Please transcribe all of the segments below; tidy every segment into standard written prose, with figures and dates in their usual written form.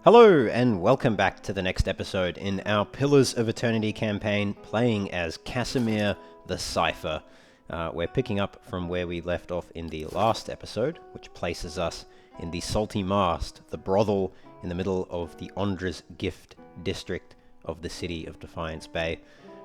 Hello, and welcome back to the next episode in our Pillars of Eternity campaign, playing as Kasemir the Cipher. We're picking up from where we left off in the last episode, which places us in the Salty Mast, the brothel in the middle of the Ondra's Gift district of the city of Defiance Bay.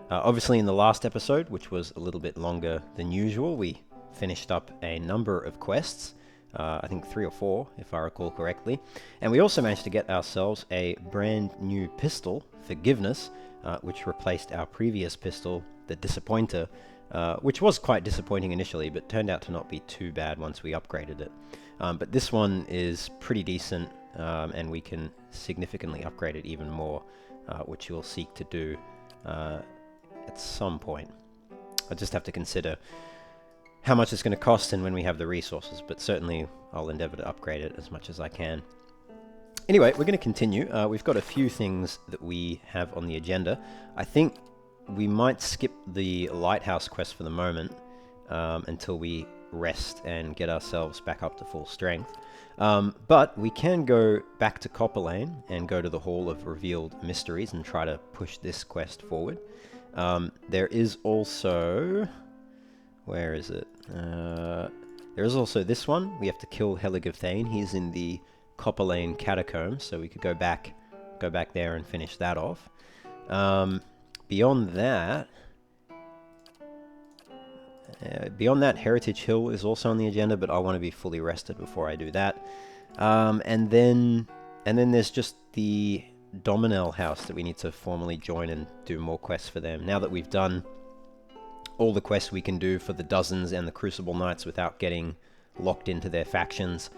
Obviously in the last episode, which was a little bit longer than usual, we finished up a number of quests. I think 3 or 4, if I recall correctly. And we also managed to get ourselves a brand new pistol, Forgiveness, which replaced our previous pistol, the Disappointer, which was quite disappointing initially, but turned out to not be too bad once we upgraded it. But this one is pretty decent, and we can significantly upgrade it even more, which we'll seek to do at some point. I just have to consider how much it's going to cost and when we have the resources, but certainly I'll endeavor to upgrade it as much as I can. Anyway, we're going to continue. We've got a few things that we have on the agenda. I think we might skip the lighthouse quest for the moment until we rest and get ourselves back up to full strength. But we can go back to Copper Lane and go to the Hall of Revealed Mysteries and try to push this quest forward. There is also... Where is it? There is also this one. We have to kill Helig of Thane. He's in the Copper Lane Catacombs, so we could go back there and finish that off. Beyond that, Heritage Hill is also on the agenda, but I want to be fully rested before I do that. And then there's just the Doemenel house that we need to formally join and do more quests for them. Now that we've done all the quests we can do for the Dozens and the Crucible Knights without getting locked into their factions,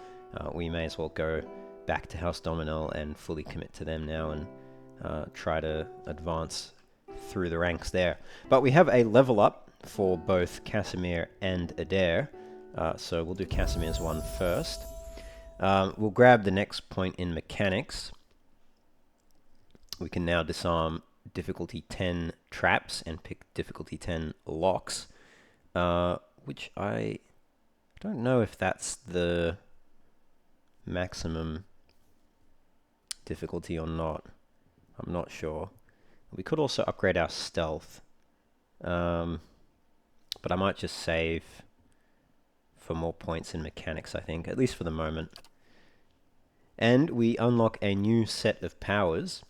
we may as well go back to House Doemenel and fully commit to them now and try to advance through the ranks there. But we have a level up for both Kasemir and Adair, so we'll do Kasemir's one first. We'll grab the next point in mechanics. We can now disarm difficulty 10 traps and pick difficulty 10 locks, which I don't know if that's the maximum difficulty or not. I'm not sure. We could also upgrade our stealth, but I might just save for more points in mechanics, I think, at least for the moment. And we unlock a new set of powers.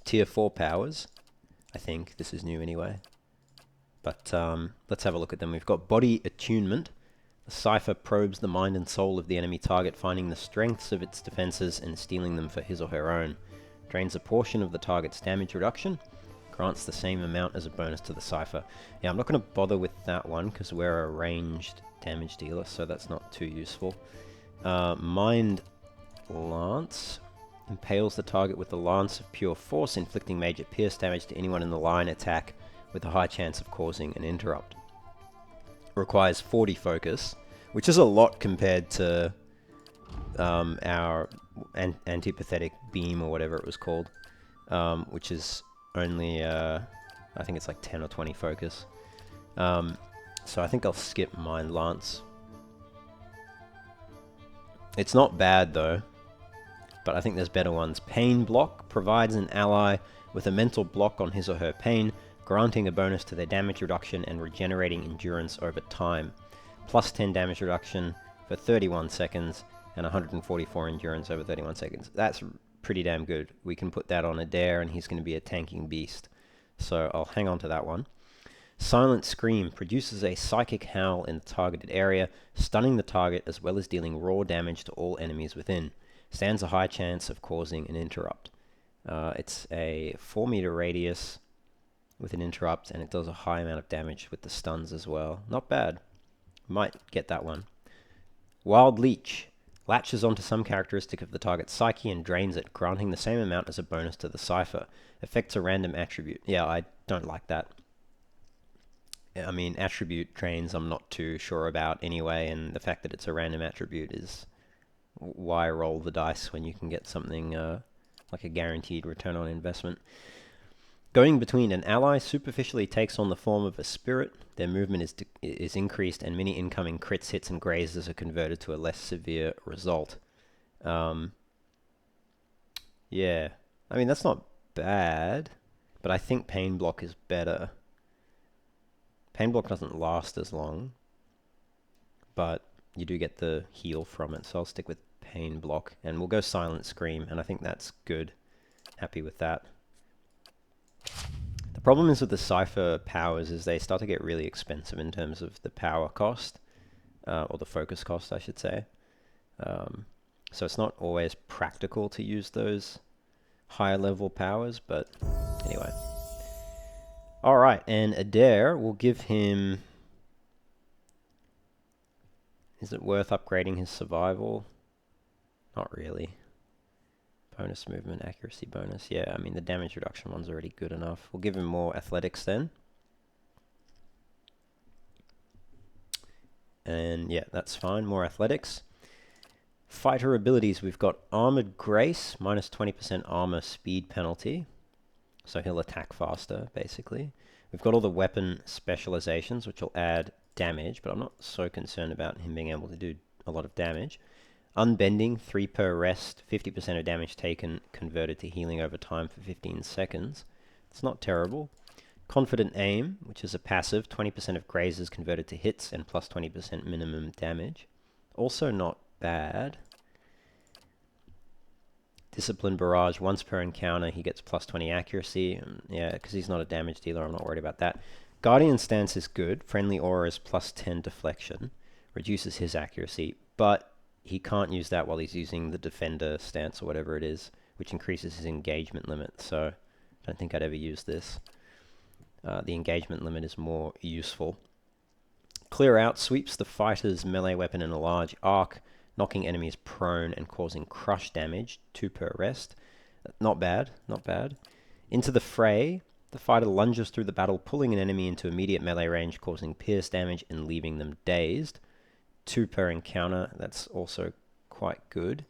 Tier 4 powers. I think this is new anyway. But let's have a look at them. We've got Body Attunement. The Cipher probes the mind and soul of the enemy target, finding the strengths of its defenses and stealing them for his or her own. Drains a portion of the target's damage reduction. Grants the same amount as a bonus to the Cipher. Yeah, I'm not going to bother with that one because we're a ranged damage dealer, so that's not too useful. Mind Lance. Impales the target with the Lance of Pure Force, inflicting major pierce damage to anyone in the line attack with a high chance of causing an interrupt. Requires 40 focus, which is a lot compared to our antipathetic beam or whatever it was called, which is only, I think it's like 10 or 20 focus. So I think I'll skip Mind Lance. It's not bad though, but I think there's better ones. Pain Block provides an ally with a mental block on his or her pain, granting a bonus to their damage reduction and regenerating endurance over time. Plus 10 damage reduction for 31 seconds and 144 endurance over 31 seconds. That's pretty damn good. We can put that on Adair and he's going to be a tanking beast. So I'll hang on to that one. Silent Scream produces a psychic howl in the targeted area, stunning the target as well as dealing raw damage to all enemies within. Stands a high chance of causing an interrupt. It's a 4 meter radius with an interrupt, and it does a high amount of damage with the stuns as well. Not bad. Might get that one. Wild Leech. Latches onto some characteristic of the target's psyche and drains it, granting the same amount as a bonus to the Cipher. Affects a random attribute. Yeah, I don't like that. I mean, attribute drains I'm not too sure about anyway, and the fact that it's a random attribute is... Why roll the dice when you can get something like a guaranteed return on investment? Going between an ally superficially takes on the form of a spirit. Their movement is increased, and many incoming crits, hits, and grazes are converted to a less severe result. Yeah. I mean, that's not bad, but I think Pain Block is better. Pain Block doesn't last as long, but you do get the heal from it, so I'll stick with Pain Block, and we'll go Silent Scream, and I think that's good. Happy with that. The problem is with the Cipher powers is they start to get really expensive in terms of the power cost, or the focus cost, I should say. So it's not always practical to use those higher level powers, but anyway. Alright, and Adair will give him... Is it worth upgrading his survival? Not really. Bonus movement, accuracy bonus. Yeah, I mean the damage reduction one's already good enough. We'll give him more athletics then. And yeah, that's fine. More athletics. Fighter abilities, we've got Armored Grace, minus 20% armor speed penalty. So he'll attack faster, basically. We've got all the weapon specializations, which will add damage, but I'm not so concerned about him being able to do a lot of damage. Unbending, 3 per rest, 50% of damage taken converted to healing over time for 15 seconds. It's not terrible. Confident Aim, which is a passive, 20% of grazes converted to hits and plus 20% minimum damage. Also not bad. Discipline Barrage, once per encounter, he gets plus 20 accuracy. Yeah, because he's not a damage dealer, I'm not worried about that. Guardian Stance is good. Friendly Aura is plus 10 deflection. Reduces his accuracy, but he can't use that while he's using the Defender Stance or whatever it is, which increases his engagement limit, so I don't think I'd ever use this. The engagement limit is more useful. Clear Out sweeps the fighter's melee weapon in a large arc, knocking enemies prone and causing crush damage, 2 per rest. Not bad, not bad. Into the Fray, the fighter lunges through the battle, pulling an enemy into immediate melee range, causing pierce damage and leaving them dazed. 2 per encounter, that's also quite good.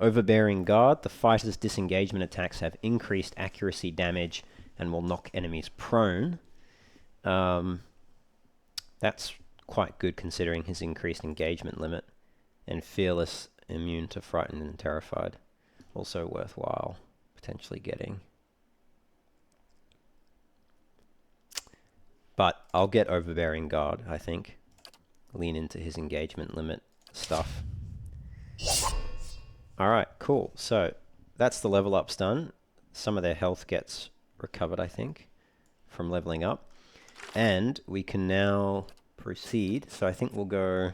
Overbearing Guard, the fighter's disengagement attacks have increased accuracy damage and will knock enemies prone. That's quite good considering his increased engagement limit. And Fearless, immune to Frightened and Terrified. Also worthwhile potentially getting. But I'll get Overbearing Guard, I think. Lean into his engagement limit stuff. Alright, cool. So, that's the level ups done. Some of their health gets recovered, I think, from leveling up. And we can now proceed. So I think we'll go...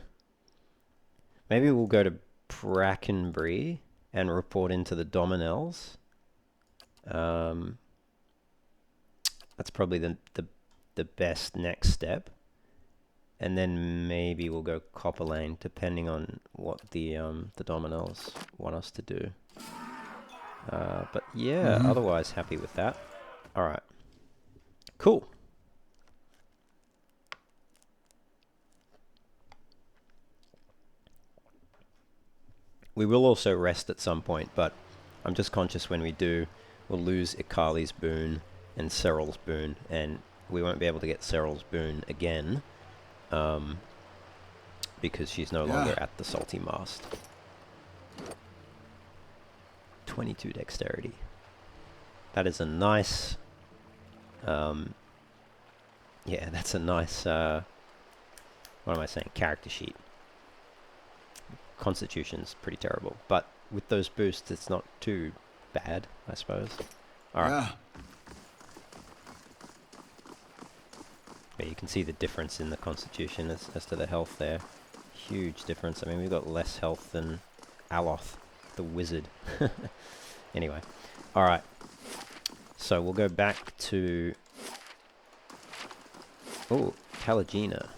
Maybe we'll go to Brackenbury and report into the Doemenels. That's probably the best next step. And then maybe we'll go Copper Lane, depending on what the Doemenels want us to do. But yeah, otherwise happy with that. Alright. Cool. We will also rest at some point, but I'm just conscious when we do, we'll lose Ikali's boon and Cyril's boon, and we won't be able to get Cyril's boon again, because she's no longer at the Salty Mast. 22 dexterity. That is a nice... yeah, that's a nice... what am I saying? Character sheet. Constitution's pretty terrible, but with those boosts, it's not too bad, I suppose. Alright. Yeah, you can see the difference in the Constitution as to the health there. Huge difference. I mean, we've got less health than Aloth, the wizard. Anyway. Alright. So we'll go back to... Oh, Palagina.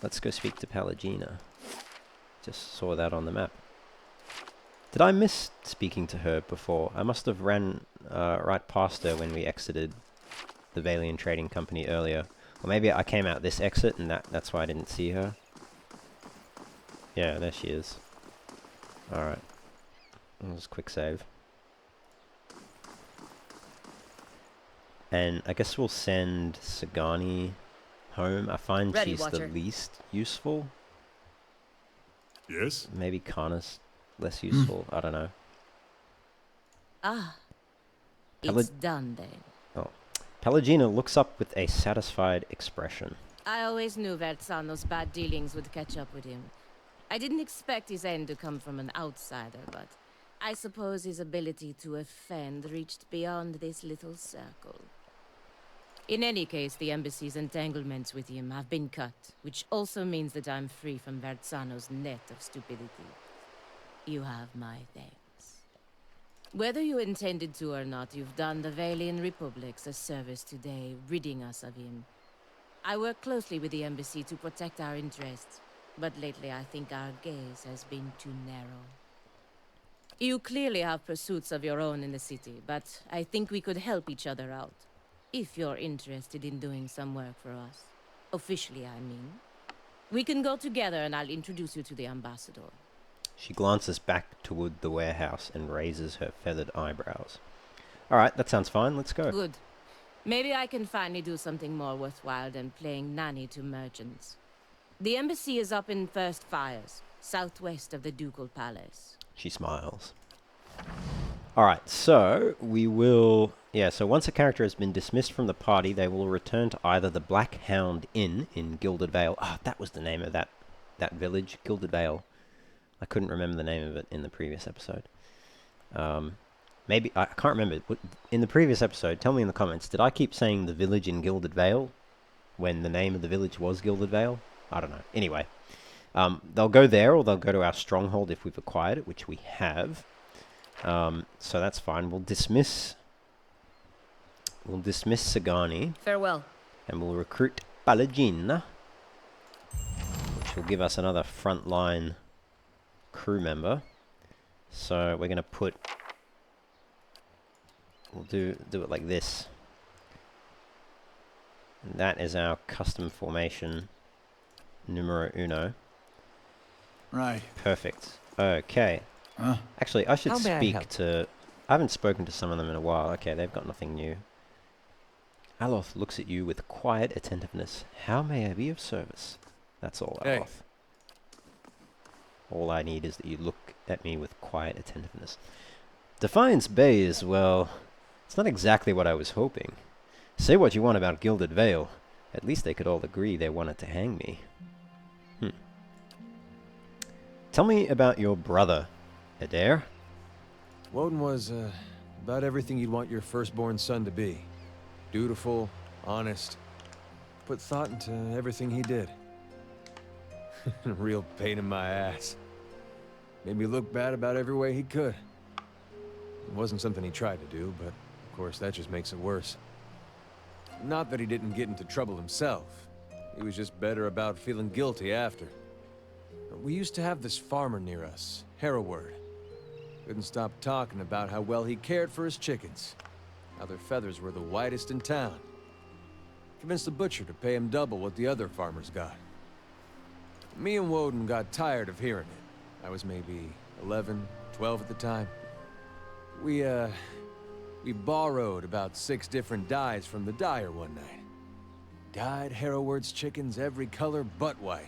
Let's go speak to Palagina. Just saw that on the map. Did I miss speaking to her before? I must have ran right past her when we exited the Valian Trading Company earlier. Or maybe I came out this exit and that's why I didn't see her. Yeah, there she is. Alright. Just quick save. And I guess we'll send Sagani home. I find she's the least useful. Yes? Maybe Kana's less useful. I don't know. Ah, Pela- it's done then. oh. Pelagina looks up with a satisfied expression. I always knew Vertzano's bad dealings would catch up with him. I didn't expect his end to come from an outsider, but I suppose his ability to offend reached beyond this little circle. In any case, the embassy's entanglements with him have been cut, which also means that I'm free from Vertzano's net of stupidity. You have my thanks. Whether you intended to or not, you've done the Valian Republics a service today, ridding us of him. I work closely with the embassy to protect our interests, but lately I think our gaze has been too narrow. You clearly have pursuits of your own in the city, but I think we could help each other out. If you're interested in doing some work for us. Officially, I mean. We can go together and I'll introduce you to the ambassador. She glances back toward the warehouse and raises her feathered eyebrows. Alright, that sounds fine. Let's go. Good. Maybe I can finally do something more worthwhile than playing nanny to merchants. The embassy is up in First Fires, southwest of the Ducal Palace. She smiles. Alright, so we will... Yeah, so once a character has been dismissed from the party, they will return to either the Black Hound Inn in Gilded Vale. Ah, that was the name of that village, Gilded Vale. I couldn't remember the name of it in the previous episode. Maybe, I can't remember. In the previous episode, tell me in the comments, did I keep saying the village in Gilded Vale when the name of the village was Gilded Vale? I don't know. Anyway, they'll go there or they'll go to our stronghold if we've acquired it, which we have. So that's fine. We'll dismiss Sagani. Farewell. And we'll recruit Pelagina, which will give us another frontline crew member. So we're going to put... We'll do it like this. And that is our custom formation numero uno. Right. Perfect. Okay. Actually, I should speak to... I haven't spoken to some of them in a while. Okay, they've got nothing new. Aloth looks at you with quiet attentiveness. How may I be of service? That's all, Aloth. Hey. All I need is that you look at me with quiet attentiveness. Defiance Bay is, well... It's not exactly what I was hoping. Say what you want about Gilded Vale. At least they could all agree they wanted to hang me. Tell me about your brother, Adair. Woden was, about everything you'd want your firstborn son to be. Dutiful, honest, put thought into everything he did. A real pain in my ass. Made me look bad about every way he could. It wasn't something he tried to do, but of course that just makes it worse. Not that he didn't get into trouble himself. He was just better about feeling guilty after. We used to have this farmer near us, Hereward. Couldn't stop talking about how well he cared for his chickens. How their feathers were the whitest in town. Convinced the butcher to pay him double what the other farmers got. Me and Woden got tired of hearing it. I was maybe 11, 12 at the time. We borrowed about 6 different dyes from the dyer one night. Dyed Hereward's chickens every color but white.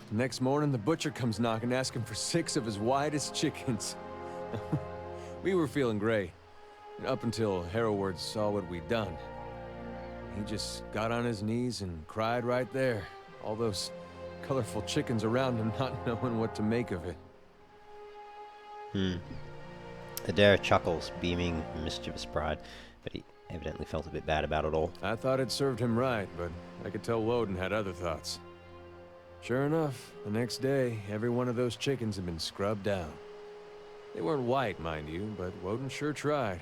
Next morning, the butcher comes knocking, asking for 6 of his whitest chickens. We were feeling great, up until Hereward saw what we'd done. He just got on his knees and cried right there. All those colorful chickens around him, not knowing what to make of it. Adair chuckles, beaming mischievous pride, but he evidently felt a bit bad about it all. I thought it served him right, but I could tell Woden had other thoughts. Sure enough, the next day, every one of those chickens had been scrubbed down. They weren't white, mind you, but Woden sure tried.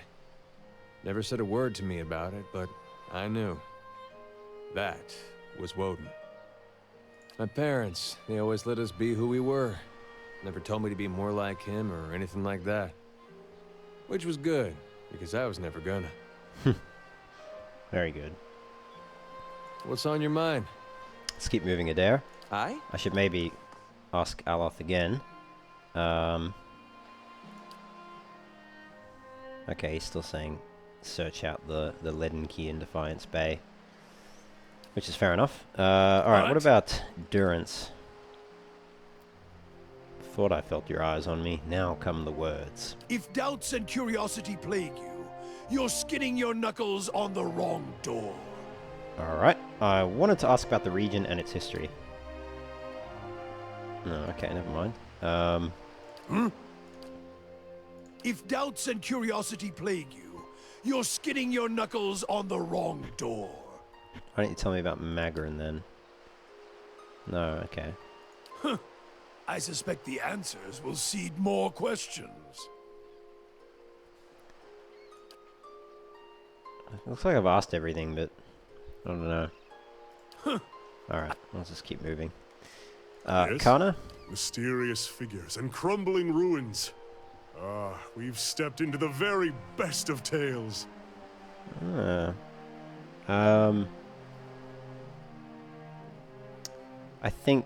Never said a word to me about it, but I knew. That was Woden. My parents, they always let us be who we were. Never told me to be more like him or anything like that. Which was good, because I was never gonna. Very good. What's on your mind? Let's keep moving, Adair. Aye? I should maybe ask Aloth again. Okay, he's still saying search out the leaden key in Defiance Bay. Which is fair enough. Alright, what about Durance? thought I felt your eyes on me. Now come the words. If doubts and curiosity plague you, you're skinning your knuckles on the wrong door. Alright, I wanted to ask about the region and its history. No, okay, never mind. If doubts and curiosity plague you, you're skinning your knuckles on the wrong door. Why don't you tell me about Magrin then? No, okay. I suspect the answers will seed more questions. Looks like I've asked everything, but I don't know. Alright, let's just keep moving. Yes? Kana? Mysterious figures and crumbling ruins. We've stepped into the very best of tales. I think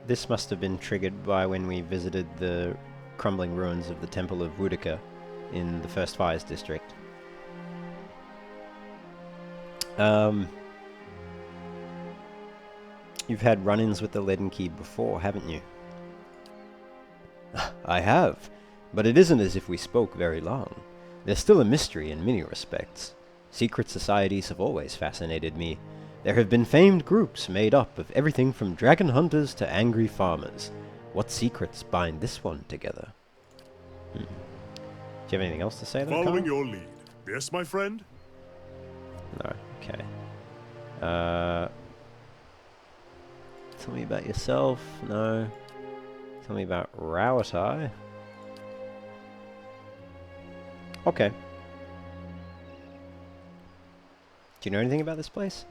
this must have been triggered by when we visited the crumbling ruins of the Temple of Boudica in the First Fires district. You've had run-ins with the Leaden Key before, haven't you? I have, but it isn't as if we spoke very long. There's still a mystery in many respects. Secret societies have always fascinated me. There have been famed groups made up of everything from dragon hunters to angry farmers. What secrets bind this one together? Do you have anything else to say there, Following Kana? your lead. Yes, my friend? No, okay. Tell me about yourself. No. Tell me about Rawatai. Okay. Do you know anything about this place?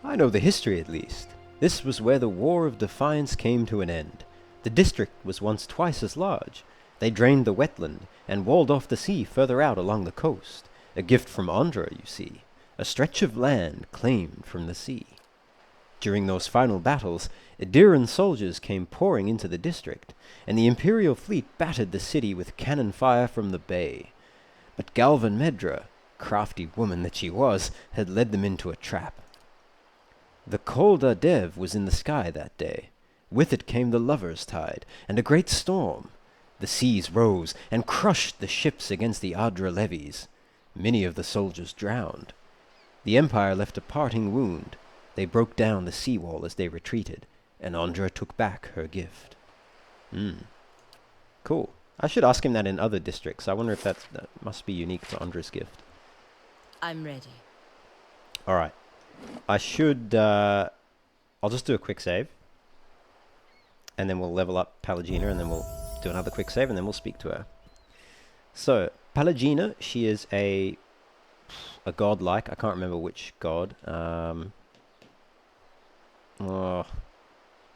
I know the history at least. This was where the War of Defiance came to an end. The district was once twice as large. They drained the wetland and walled off the sea further out along the coast. A gift from Andra, you see. A stretch of land claimed from the sea. During those final battles, Adiran soldiers came pouring into the district, and the Imperial fleet battered the city with cannon fire from the bay. But Galvan Medra, crafty woman that she was, had led them into a trap. The Kolda Dev was in the sky that day. With it came the Lover's Tide, and a great storm. The seas rose and crushed the ships against the Adra levees. Many of the soldiers drowned. The Empire left a parting wound. They broke down the seawall as they retreated, and Andra took back her gift. Cool. I should ask him that in other districts. I wonder if that must be unique to Andra's gift. I'm ready. Alright. I should... I'll just do a quick save. And then we'll level up Palagina, and then we'll do another quick save, and then we'll speak to her. So, Palagina, she is a godlike. I can't remember which god.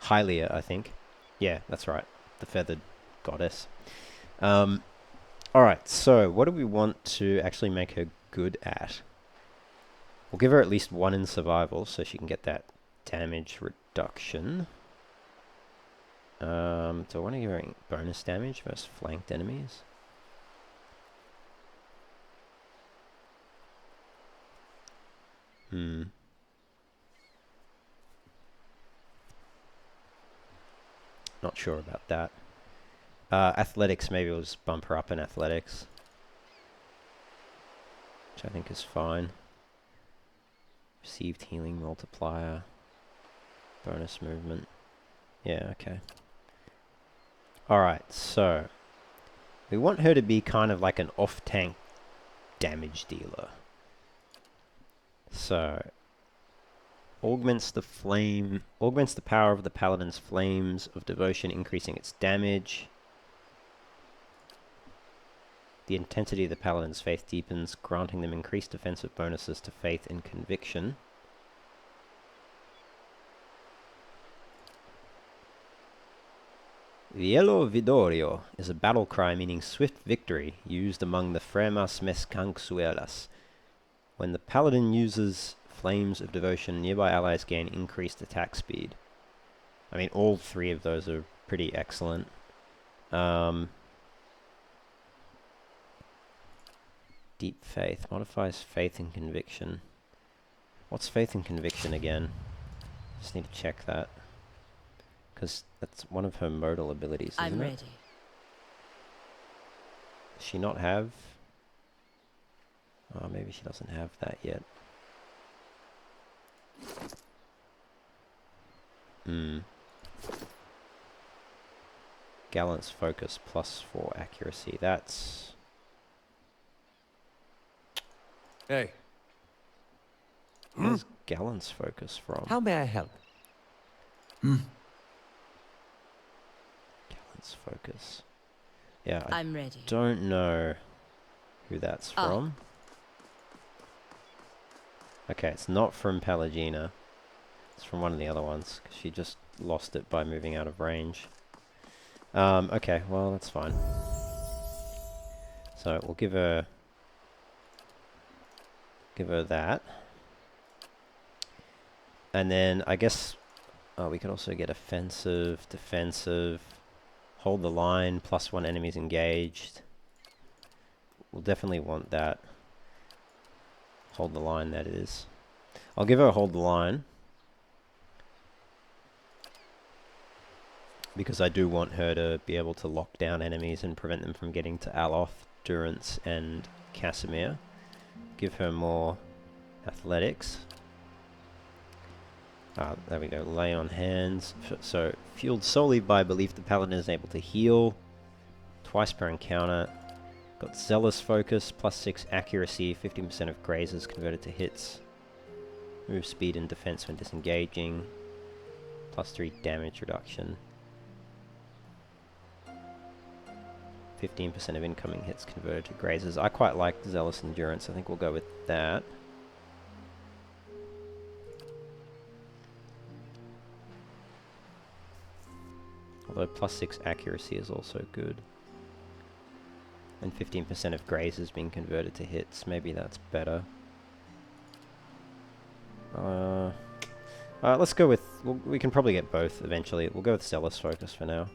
Hylia, I think. Yeah, that's right. The feathered goddess. Alright, so what do we want to actually make her good at? We'll give her at least 1 in survival so she can get that damage reduction. Do I want to give her bonus damage versus flanked enemies? Not sure about that. Athletics, maybe we'll just bump her up in athletics. Which I think is fine. Received healing multiplier. Bonus movement. Yeah, okay. Alright, so we want her to be kind of like an off-tank damage dealer. So augments the power of the paladin's flames of devotion, increasing its damage. The intensity of the paladin's faith deepens, granting them increased defensive bonuses to faith and conviction. Vielo Vidorio is a battle cry meaning swift victory, used among the Fremas Mescansuelas. When the paladin uses flames of devotion, nearby allies gain increased attack speed. I mean, all 3 of those are pretty excellent. Deep faith modifies faith and conviction. What's faith and conviction again? Just need to check that. Because that's one of her modal abilities, isn't I'm it? ready. Does she not have? Oh, maybe she doesn't have that yet. Gallant's focus +4 accuracy. That's... Hey, Where's Gallant's focus from? how may I help? Gallant's focus. Yeah, I I'm ready. don't know who that's Oh. from. Okay, it's not from Pelagina. It's from one of the other ones, 'cause she just lost it by moving out of range. Okay, well, that's fine. So, we'll give her that. And then, I guess, we could also get offensive, defensive, hold the line, +1 enemies engaged. We'll definitely want that. Hold the line, that is. I'll give her a hold the line. Because I do want her to be able to lock down enemies and prevent them from getting to Aloth, Durance, and Kasemir. Give her more athletics. There we go. Lay on hands. So, fueled solely by belief, the paladin is able to heal twice per encounter. Got zealous focus, +6 accuracy, 15% of grazes converted to hits. Move speed and defense when disengaging. +3 damage reduction. 15% of incoming hits converted to grazes. I quite like zealous endurance. I think we'll go with that. Although +6 accuracy is also good. And 15% of grazes being converted to hits. Maybe that's better. Let's go with... we can probably get both eventually. We'll go with zealous focus for now.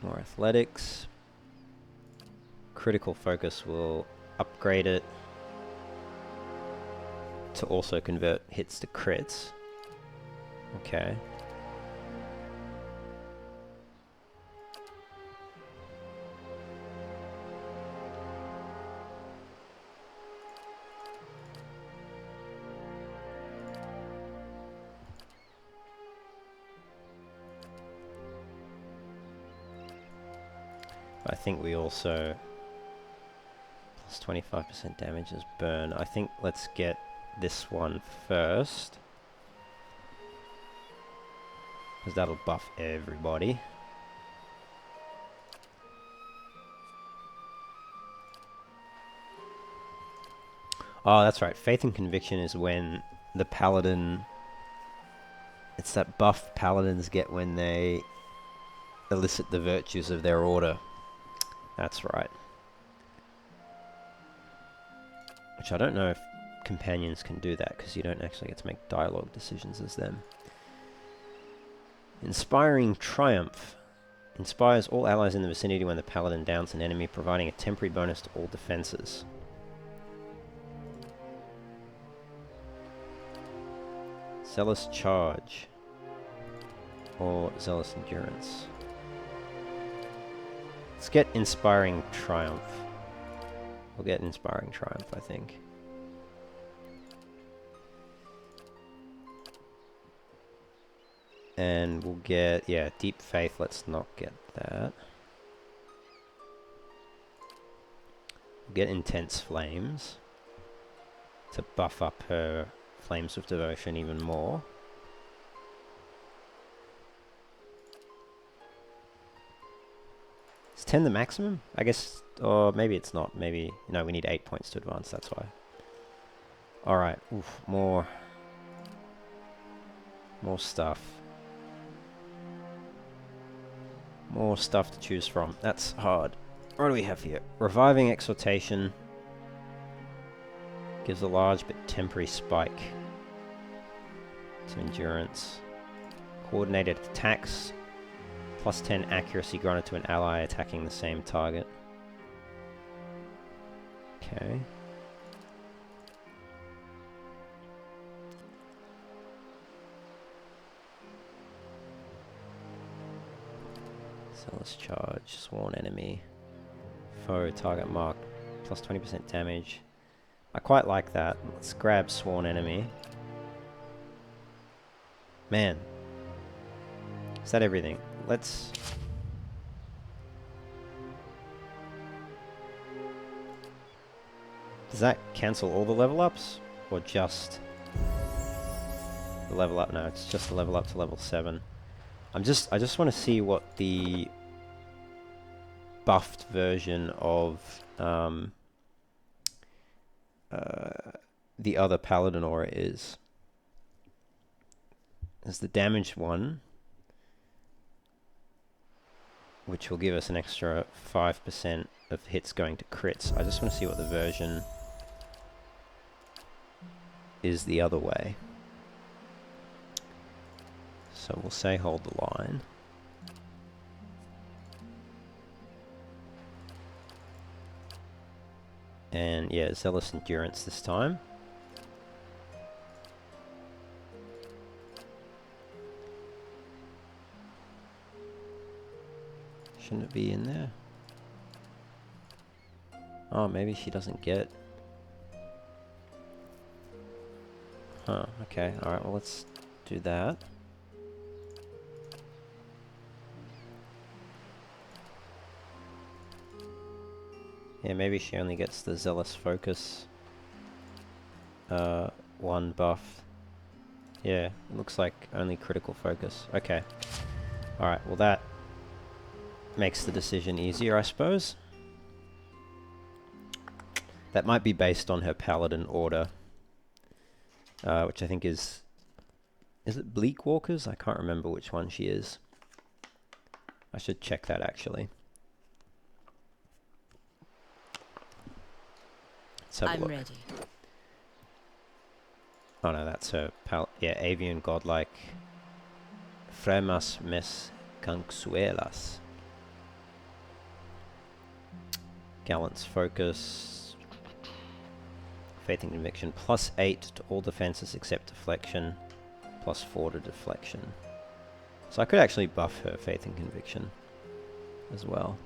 More athletics. Critical focus will upgrade it to also convert hits to crits. Okay. I think we also... +25% damage is burn. I think let's get this one first. Because that'll buff everybody. Oh, that's right. Faith and Conviction is when the paladin... It's that buff paladins get when they elicit the virtues of their order. That's right. Which I don't know if companions can do that, because you don't actually get to make dialogue decisions as them. Inspiring Triumph. Inspires all allies in the vicinity when the paladin downs an enemy, providing a temporary bonus to all defenses. Zealous Charge. Or Zealous Endurance. Let's get Inspiring Triumph. We'll get Inspiring Triumph, I think. And we'll get, yeah, Deep Faith, let's not get that. We'll get Intense Flames to buff up her Flames of Devotion even more. Is 10 the maximum? I guess, or maybe it's not. Maybe, no, we need 8 points to advance, that's why. Alright, oof, more stuff. More stuff to choose from. That's hard. What do we have here? Reviving Exhortation. Gives a large but temporary spike to endurance. Coordinated attacks. +10 accuracy granted to an ally attacking the same target. Okay. Zealous charge, sworn enemy, foe target mark, plus 20% damage. I quite like that. Let's grab sworn enemy. Man, is that everything? Let's... Does that cancel all the level ups? Or just the level up? No, it's just the level up to level 7. I just want to see what the buffed version of the other Paladin aura is. There's the damaged one, which will give us an extra 5% of hits going to crits. I just want to see what the version is the other way. So we'll say hold the line. And yeah, Zealous Endurance this time. Shouldn't it be in there? Oh, maybe she doesn't get... Huh, okay, alright, well let's do that. Yeah, maybe she only gets the Zealous Focus 1 buff. Yeah, it looks like only critical focus. Okay. Alright, well that makes the decision easier, I suppose. That might be based on her Paladin order. Which I think is... Is it Bleak Walkers? I can't remember which one she is. I should check that actually. Let's have a look. I'm ready. Oh no, that's her yeah, Avian Godlike. Fremas mes cansuelas. Gallant's Focus. Faith and Conviction. +8 to all defenses except Deflection. +4 to Deflection. So I could actually buff her Faith and Conviction as well.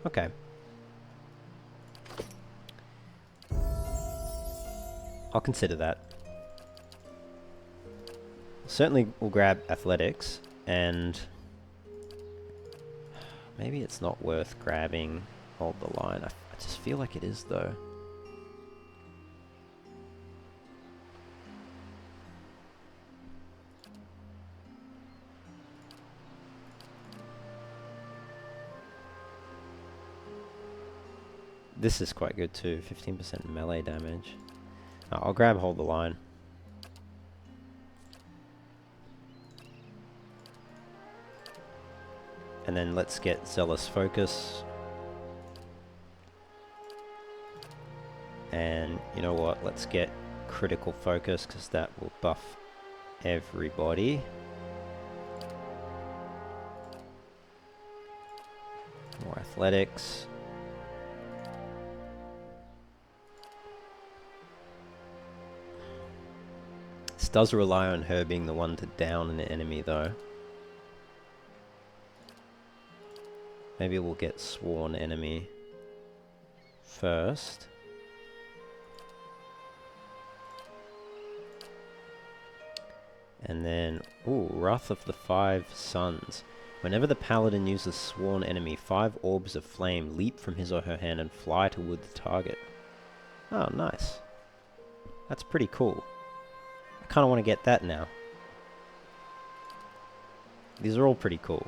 Okay. I'll consider that. Certainly we'll grab Athletics, and maybe it's not worth grabbing Hold the Line. I just feel like it is though. This is quite good too, 15% melee damage. I'll grab Hold the Line. And then let's get Zealous Focus. And you know what, let's get Critical Focus, because that will buff everybody. More Athletics. This does rely on her being the one to down an enemy though. Maybe we'll get Sworn Enemy first. And then, ooh, Wrath of the Five Suns. Whenever the Paladin uses Sworn Enemy, 5 orbs of flame leap from his or her hand and fly toward the target. Oh, nice. That's pretty cool. I kind of want to get that now. These are all pretty cool.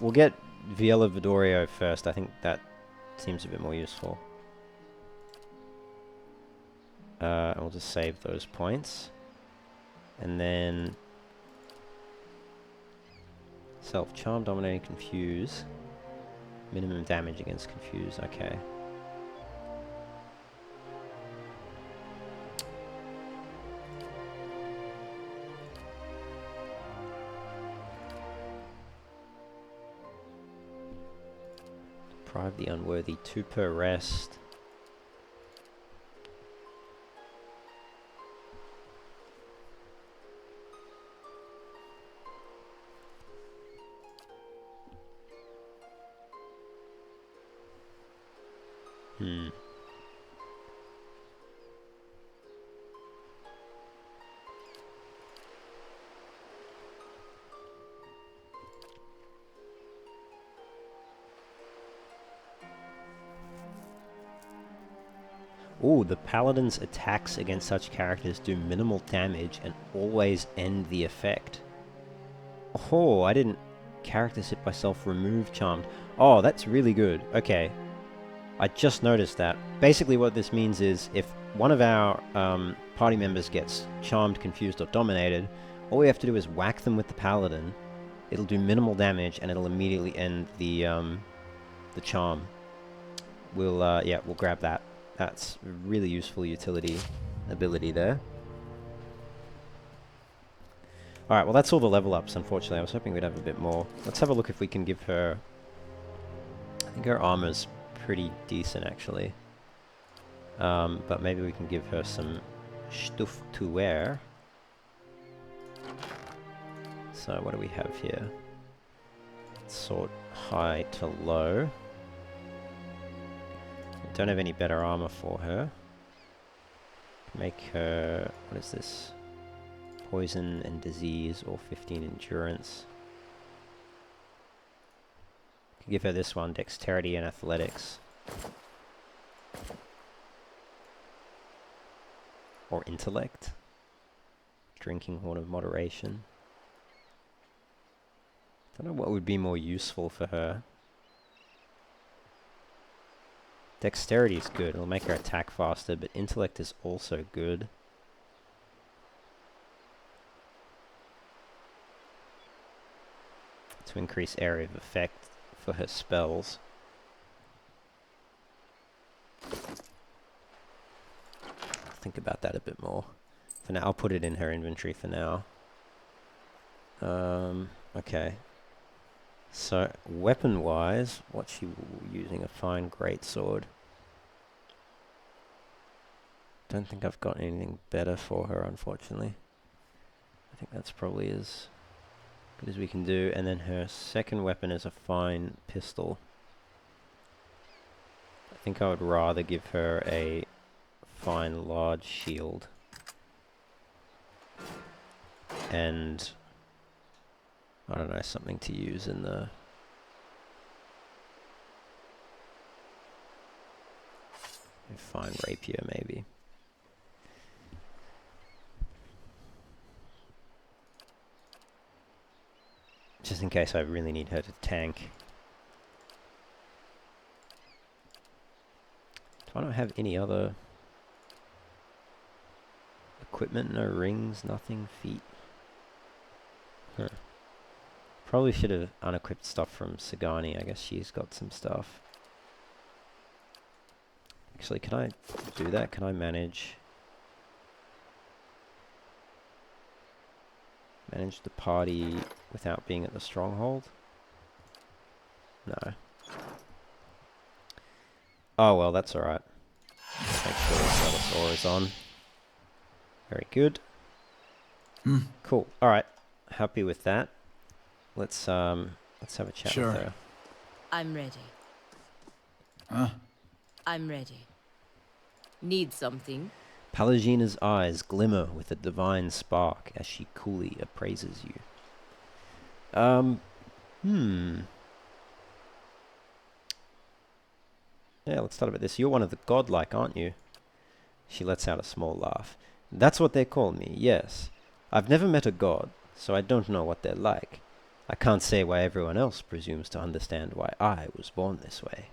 We'll get Viella Vidorio first. I think that seems a bit more useful. We'll just save those points. And then... Self-Charm, Dominating, Confuse. Minimum damage against Confuse, okay. Deprive the Unworthy, 2 per rest. Hmm. Ooh, the paladin's attacks against such characters do minimal damage and always end the effect. Oh, I didn't character sit myself remove charmed. Oh, that's really good. Okay. I just noticed that. Basically what this means is if one of our party members gets charmed, confused, or dominated, all we have to do is whack them with the paladin. It'll do minimal damage and it'll immediately end the charm. Yeah, we'll grab that. That's a really useful utility ability there. Alright, well that's all the level ups, unfortunately. I was hoping we'd have a bit more. Let's have a look if we can give her... I think her armor's pretty decent, actually. But maybe we can give her some stuff to wear. So what do we have here? Sort high to low. Don't have any better armor for her. Make her... what is this? Poison and disease, or 15 endurance. Could give her this one, dexterity and athletics. Or intellect. Drinking horn of moderation. Don't know what would be more useful for her. Dexterity is good, it'll make her attack faster, but intellect is also good. To increase area of effect for her spells. I'll think about that a bit more. For now, I'll put it in her inventory for now. Okay. So, weapon-wise, what's she using? A fine greatsword. Don't think I've got anything better for her, unfortunately. I think that's probably as good as we can do. And then her second weapon is a fine pistol. I think I would rather give her a fine large shield. And... I don't know, something to use in the... a fine rapier, maybe. Just in case I really need her to tank. Do I not have any other equipment? No rings, nothing, feet? Huh. Probably should have unequipped stuff from Sagani. I guess she's got some stuff. Actually, can I do that? Can I manage the party without being at the stronghold? No. Oh well, that's alright. Make sure the Velosaur is on. Very good. Cool. Alright. Happy with that. Let's have a chat with her. I'm ready. Huh? I'm ready. Need something? Palagina's eyes glimmer with a divine spark as she coolly appraises you. Yeah, let's start about this. You're one of the godlike, aren't you? She lets out a small laugh. That's what they call me, yes. I've never met a god, so I don't know what they're like. I can't say why everyone else presumes to understand why I was born this way.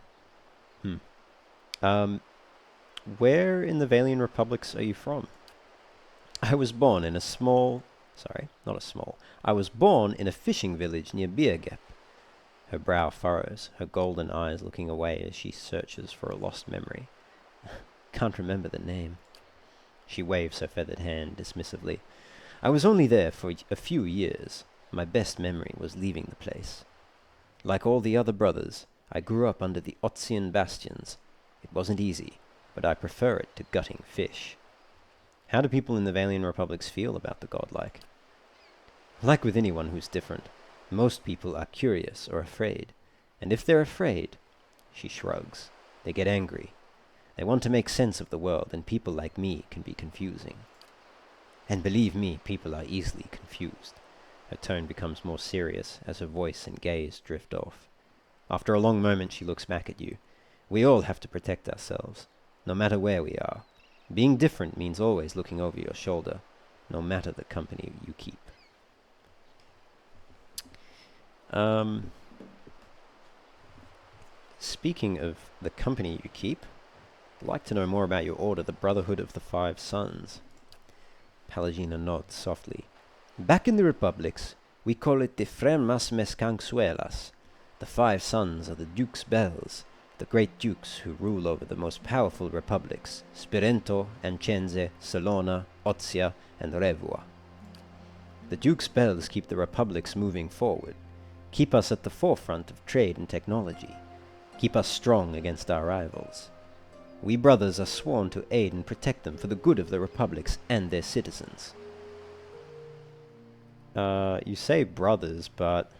Where in the Valian Republics are you from? I was born in a small... Sorry, not a small. I was born in a fishing village near Birgep. Her brow furrows, her golden eyes looking away as she searches for a lost memory. Can't remember the name. She waves her feathered hand dismissively. I was only there for a few years. My best memory was leaving the place. Like all the other brothers, I grew up under the Otzian bastions. It wasn't easy, but I prefer it to gutting fish. How do people in the Valian Republics feel about the godlike? Like with anyone who's different, most people are curious or afraid, and if they're afraid, she shrugs, they get angry, They want to make sense of the world, and people like me can be confusing. And believe me, people are easily confused. Her tone becomes more serious as her voice and gaze drift off. After a long moment, she looks back at you. We all have to protect ourselves, no matter where we are. Being different means always looking over your shoulder, no matter the company you keep. Speaking of the company you keep, I'd like to know more about your order, the Brotherhood of the Five Sons. Palagina nods softly. Back in the Republics, we call it the Fremas Mescansuelas. The Five Sons are the Duke's Bells, the great dukes who rule over the most powerful republics, Spirento, Ancenze, Salona, Ozia, and Revua. The Duke's Bells keep the republics moving forward, keep us at the forefront of trade and technology, keep us strong against our rivals. We brothers are sworn to aid and protect them for the good of the republics and their citizens. You say brothers, but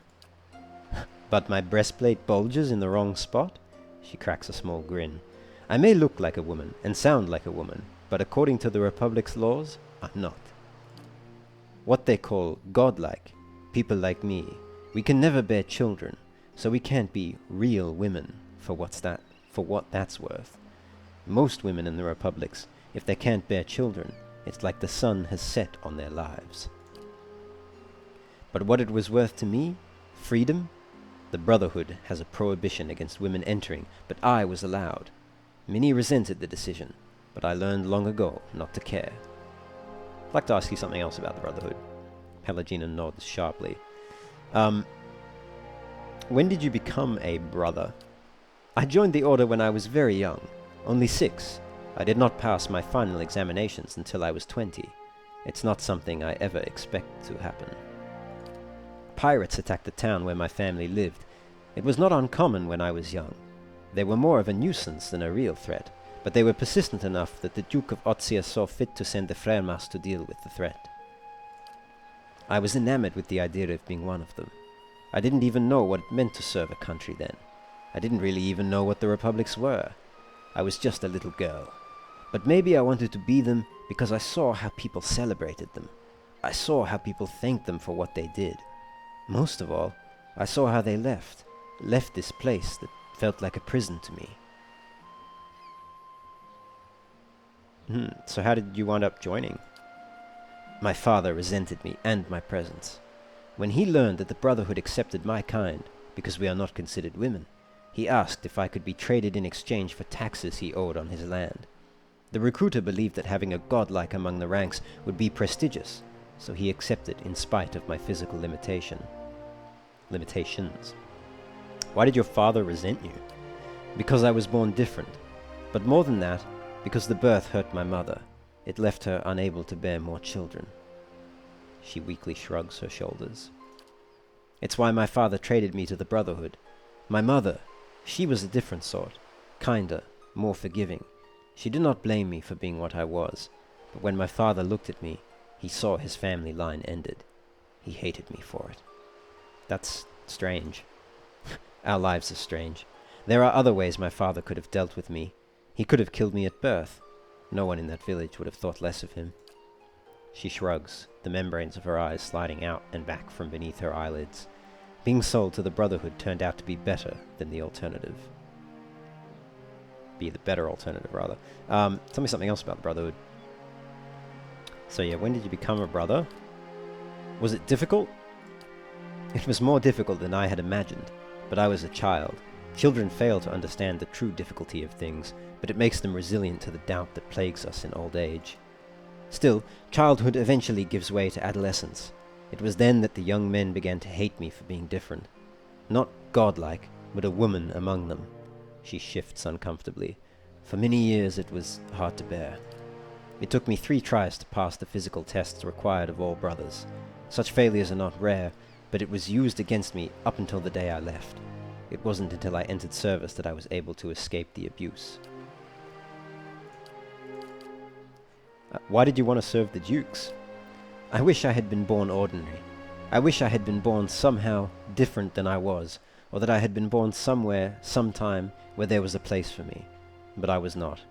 my breastplate bulges in the wrong spot? She cracks a small grin. I may look like a woman and sound like a woman, but according to the Republic's laws, I'm not. What they call godlike, people like me, we can never bear children, so we can't be real women for what that's worth. Most women in the Republics, if they can't bear children, it's like the sun has set on their lives. But what it was worth to me, freedom, the Brotherhood has a prohibition against women entering, but I was allowed. Many resented the decision, but I learned long ago not to care. I'd like to ask you something else about the Brotherhood. Palagina nods sharply. When did you become a brother? I joined the Order when I was very young, only 6. I did not pass my final examinations until I was 20. It's not something I ever expect to happen. Pirates attacked the town where my family lived. It was not uncommon when I was young. They were more of a nuisance than a real threat, but they were persistent enough that the Duke of Ozia saw fit to send the Fremas to deal with the threat. I was enamored with the idea of being one of them. I didn't even know what it meant to serve a country then. I didn't really even know what the republics were. I was just a little girl. But maybe I wanted to be them because I saw how people celebrated them. I saw how people thanked them for what they did. Most of all, I saw how they left this place that felt like a prison to me. So how did you wind up joining? My father resented me and my presence. When he learned that the Brotherhood accepted my kind, because we are not considered women, he asked if I could be traded in exchange for taxes he owed on his land. The recruiter believed that having a godlike among the ranks would be prestigious, so he accepted in spite of my physical limitations. Why did your father resent you? Because I was born different, but more than that, because the birth hurt my mother. It left her unable to bear more children. She weakly shrugs her shoulders. It's why my father traded me to the Brotherhood. My mother, she was a different sort, kinder, more forgiving. She did not blame me for being what I was, but when my father looked at me, he saw his family line ended. He hated me for it. That's strange. Our lives are strange. There are other ways my father could have dealt with me. He could have killed me at birth. No one in that village would have thought less of him. She shrugs, the membranes of her eyes sliding out and back from beneath her eyelids. Being sold to the Brotherhood turned out to be better than the alternative. Be the better alternative, rather. Tell me something else about the Brotherhood. So yeah, when did you become a brother? Was it difficult? It was more difficult than I had imagined, but I was a child. Children fail to understand the true difficulty of things, but it makes them resilient to the doubt that plagues us in old age. Still, childhood eventually gives way to adolescence. It was then that the young men began to hate me for being different. Not godlike, but a woman among them. She shifts uncomfortably. For many years it was hard to bear. It took me 3 tries to pass the physical tests required of all brothers. Such failures are not rare, but it was used against me up until the day I left. It wasn't until I entered service that I was able to escape the abuse. Why did you want to serve the Dukes? I wish I had been born ordinary. I wish I had been born somehow different than I was, or that I had been born somewhere, sometime, where there was a place for me. But I was not.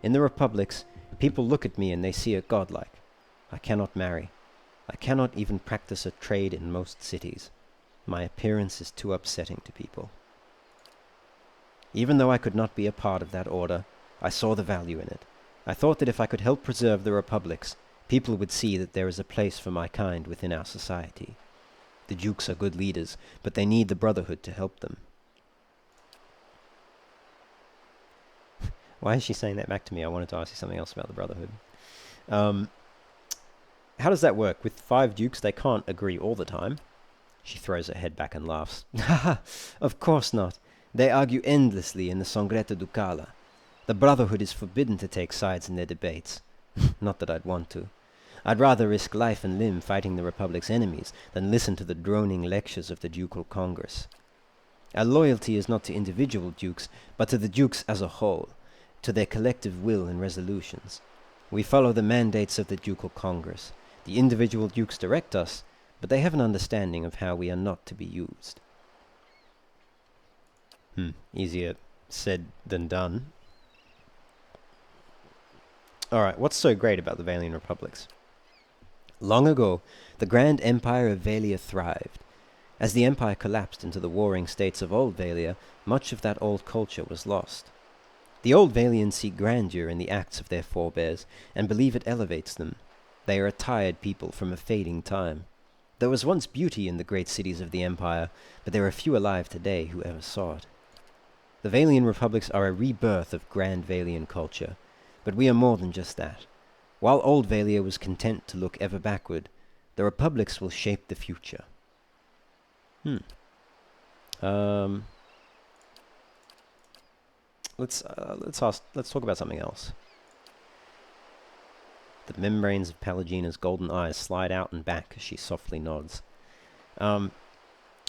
In the republics, people look at me and they see a godlike. I cannot marry. I cannot even practice a trade in most cities. My appearance is too upsetting to people. Even though I could not be a part of that order, I saw the value in it. I thought that if I could help preserve the republics, people would see that there is a place for my kind within our society. The dukes are good leaders, but they need the Brotherhood to help them. Why is she saying that back to me? I wanted to ask you something else about the Brotherhood. How does that work? With 5 dukes, they can't agree all the time. She throws her head back and laughs. Haha, of course not. They argue endlessly in the Songreta Ducala. The Brotherhood is forbidden to take sides in their debates. Not that I'd want to. I'd rather risk life and limb fighting the Republic's enemies than listen to the droning lectures of the Ducal Congress. Our loyalty is not to individual dukes, but to the dukes as a whole, to their collective will and resolutions. We follow the mandates of the Ducal Congress. The individual dukes direct us, but they have an understanding of how we are not to be used. Easier said than done. Alright, what's so great about the Valian Republics? Long ago, the Grand Empire of Valia thrived. As the empire collapsed into the warring states of Old Valia, much of that old culture was lost. The Old Valians see grandeur in the acts of their forebears, and believe it elevates them. They are a tired people from a fading time. There was once beauty in the great cities of the Empire, but there are few alive today who ever saw it. The Valian Republics are a rebirth of Grand Valian culture, but we are more than just that. While Old Valia was content to look ever backward, the Republics will shape the future. Let's talk about something else. The membranes of Pelagina's golden eyes slide out and back as she softly nods. Why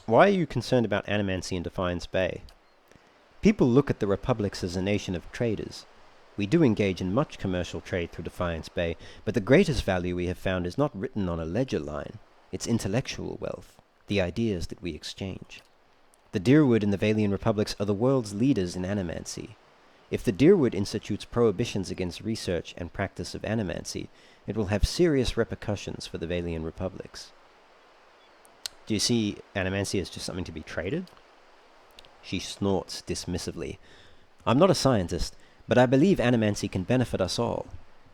are you concerned about Animancy in Defiance Bay? People look at the Republics as a nation of traders. We do engage in much commercial trade through Defiance Bay, but the greatest value we have found is not written on a ledger line. It's intellectual wealth, the ideas that we exchange. The Deerwood and the Valian Republics are the world's leaders in Animancy. If the Deerwood institutes prohibitions against research and practice of Animancy, it will have serious repercussions for the Valian Republics. Do you see Animancy as just something to be traded? She snorts dismissively. I'm not a scientist, but I believe Animancy can benefit us all.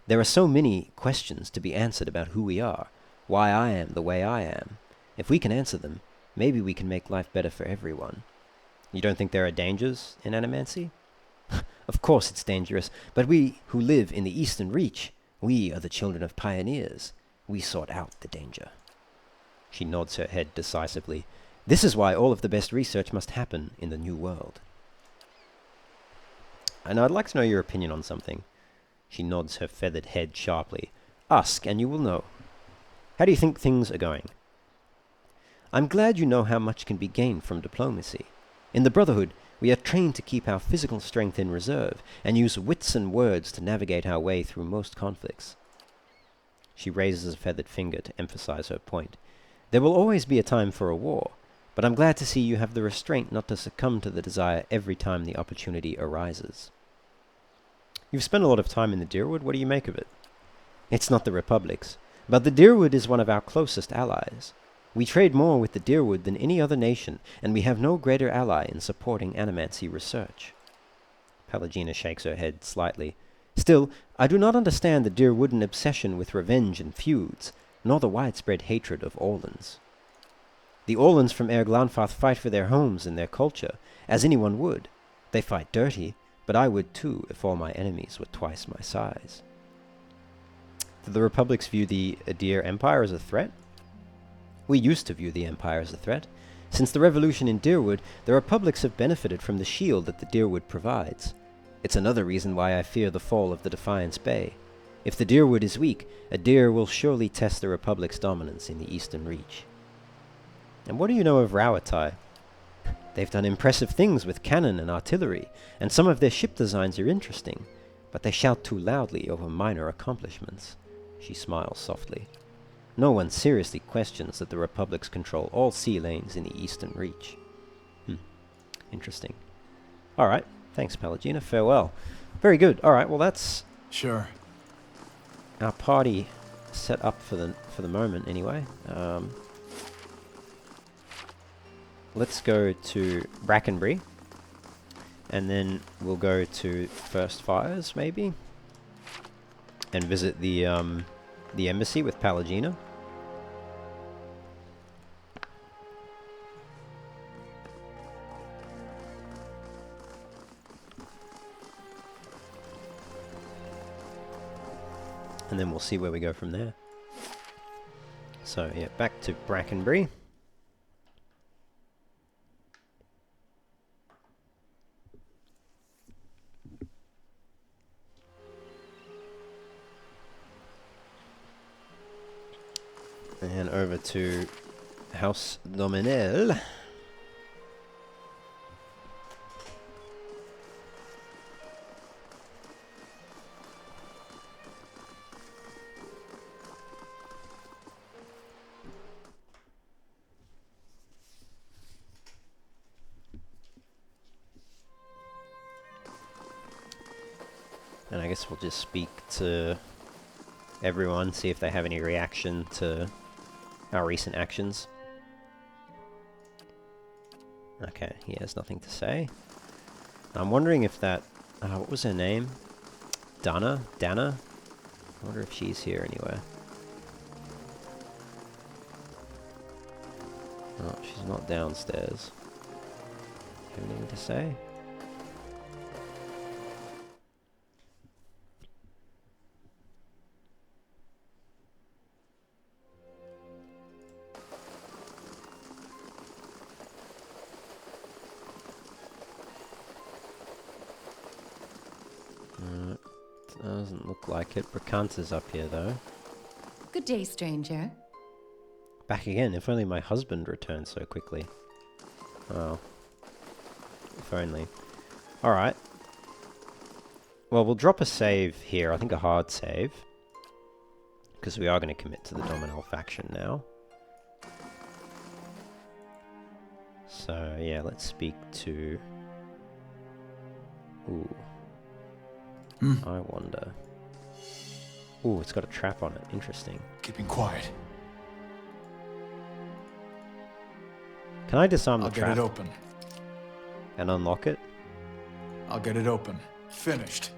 There are so many questions to be answered about who we are, why I am the way I am. If we can answer them, maybe we can make life better for everyone. You don't think there are dangers in Animancy? Of course it's dangerous, but we who live in the Eastern Reach, we are the children of pioneers. We sort out the danger. She nods her head decisively. This is why all of the best research must happen in the New World. And I'd like to know your opinion on something. She nods her feathered head sharply. Ask, and you will know. How do you think things are going? I'm glad you know how much can be gained from diplomacy. In the Brotherhood, we are trained to keep our physical strength in reserve, and use wits and words to navigate our way through most conflicts. She raises a feathered finger to emphasize her point. There will always be a time for a war, but I'm glad to see you have the restraint not to succumb to the desire every time the opportunity arises. You've spent a lot of time in the Deerwood. What do you make of it? It's not the Republic's, but the Deerwood is one of our closest allies. We trade more with the Deerwood than any other nation, and we have no greater ally in supporting Animancy research. Pelagina shakes her head slightly. Still, I do not understand the Deerwooden obsession with revenge and feuds, nor the widespread hatred of Orlans. The Orlans from Erglanfath fight for their homes and their culture, as anyone would. They fight dirty, but I would too if all my enemies were twice my size. Do the Republics view the Adir Empire as a threat? We used to view the Empire as a threat. Since the revolution in Deerwood, the Republics have benefited from the shield that the Deerwood provides. It's another reason why I fear the fall of the Defiance Bay. If the Deerwood is weak, Adir will surely test the Republic's dominance in the Eastern Reach. And what do you know of Rawatai? They've done impressive things with cannon and artillery, and some of their ship designs are interesting, but they shout too loudly over minor accomplishments. She smiles softly. No one seriously questions that the Republics control all sea lanes in the Eastern Reach. Interesting. Alright, thanks Pelagina, farewell. Very good. Alright, well that's Sure. our party set up for the moment anyway. Let's go to Brackenbury, and then we'll go to First Fires maybe, and visit the embassy with Palagina. And then we'll see where we go from there. So yeah, back to Brackenbury. And over to House Doemenel. And I guess we'll just speak to everyone, see if they have any reaction to our recent actions. Okay, he has nothing to say. I'm wondering if that... what was her name? Dana? I wonder if she's here anywhere. Oh, she's not downstairs. Do you have anything to say? Doesn't look like it. Bracanta's up here, though. Good day, stranger. Back again. If only my husband returned so quickly. Oh. If only. Alright. Well, we'll drop a save here. I think a hard save. Because we are going to commit to the Doemenel faction now. So, yeah, let's speak to... Ooh. I wonder. Ooh, it's got a trap on it. Interesting. Keeping quiet. Can I disarm the I'll trap get it open. and unlock it? I'll get it open. Finished.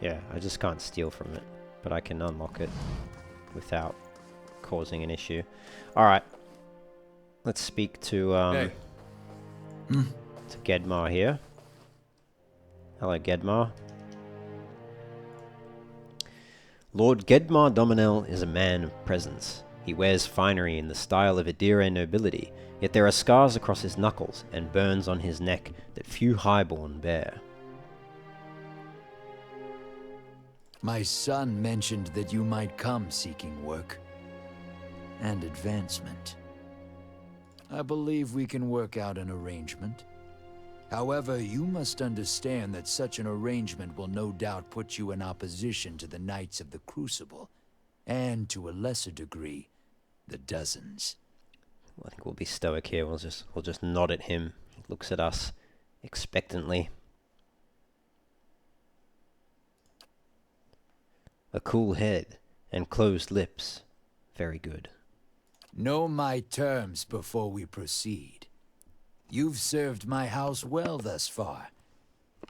Yeah, I just can't steal from it, but I can unlock it without causing an issue. Alright. Let's speak to, Hey. to Gedmar here. Hello, Gedmar. Lord Gedmar Doemenel is a man of presence. He wears finery in the style of Adire nobility, yet there are scars across his knuckles and burns on his neck that few highborn bear. My son mentioned that you might come seeking work and advancement. I believe we can work out an arrangement. However, you must understand that such an arrangement will no doubt put you in opposition to the Knights of the Crucible, and to a lesser degree, the Dozens. I think we'll be stoic here. We'll just nod at him. He looks at us expectantly. A cool head and closed lips. Very good. Know my terms before we proceed. You've served my house well thus far.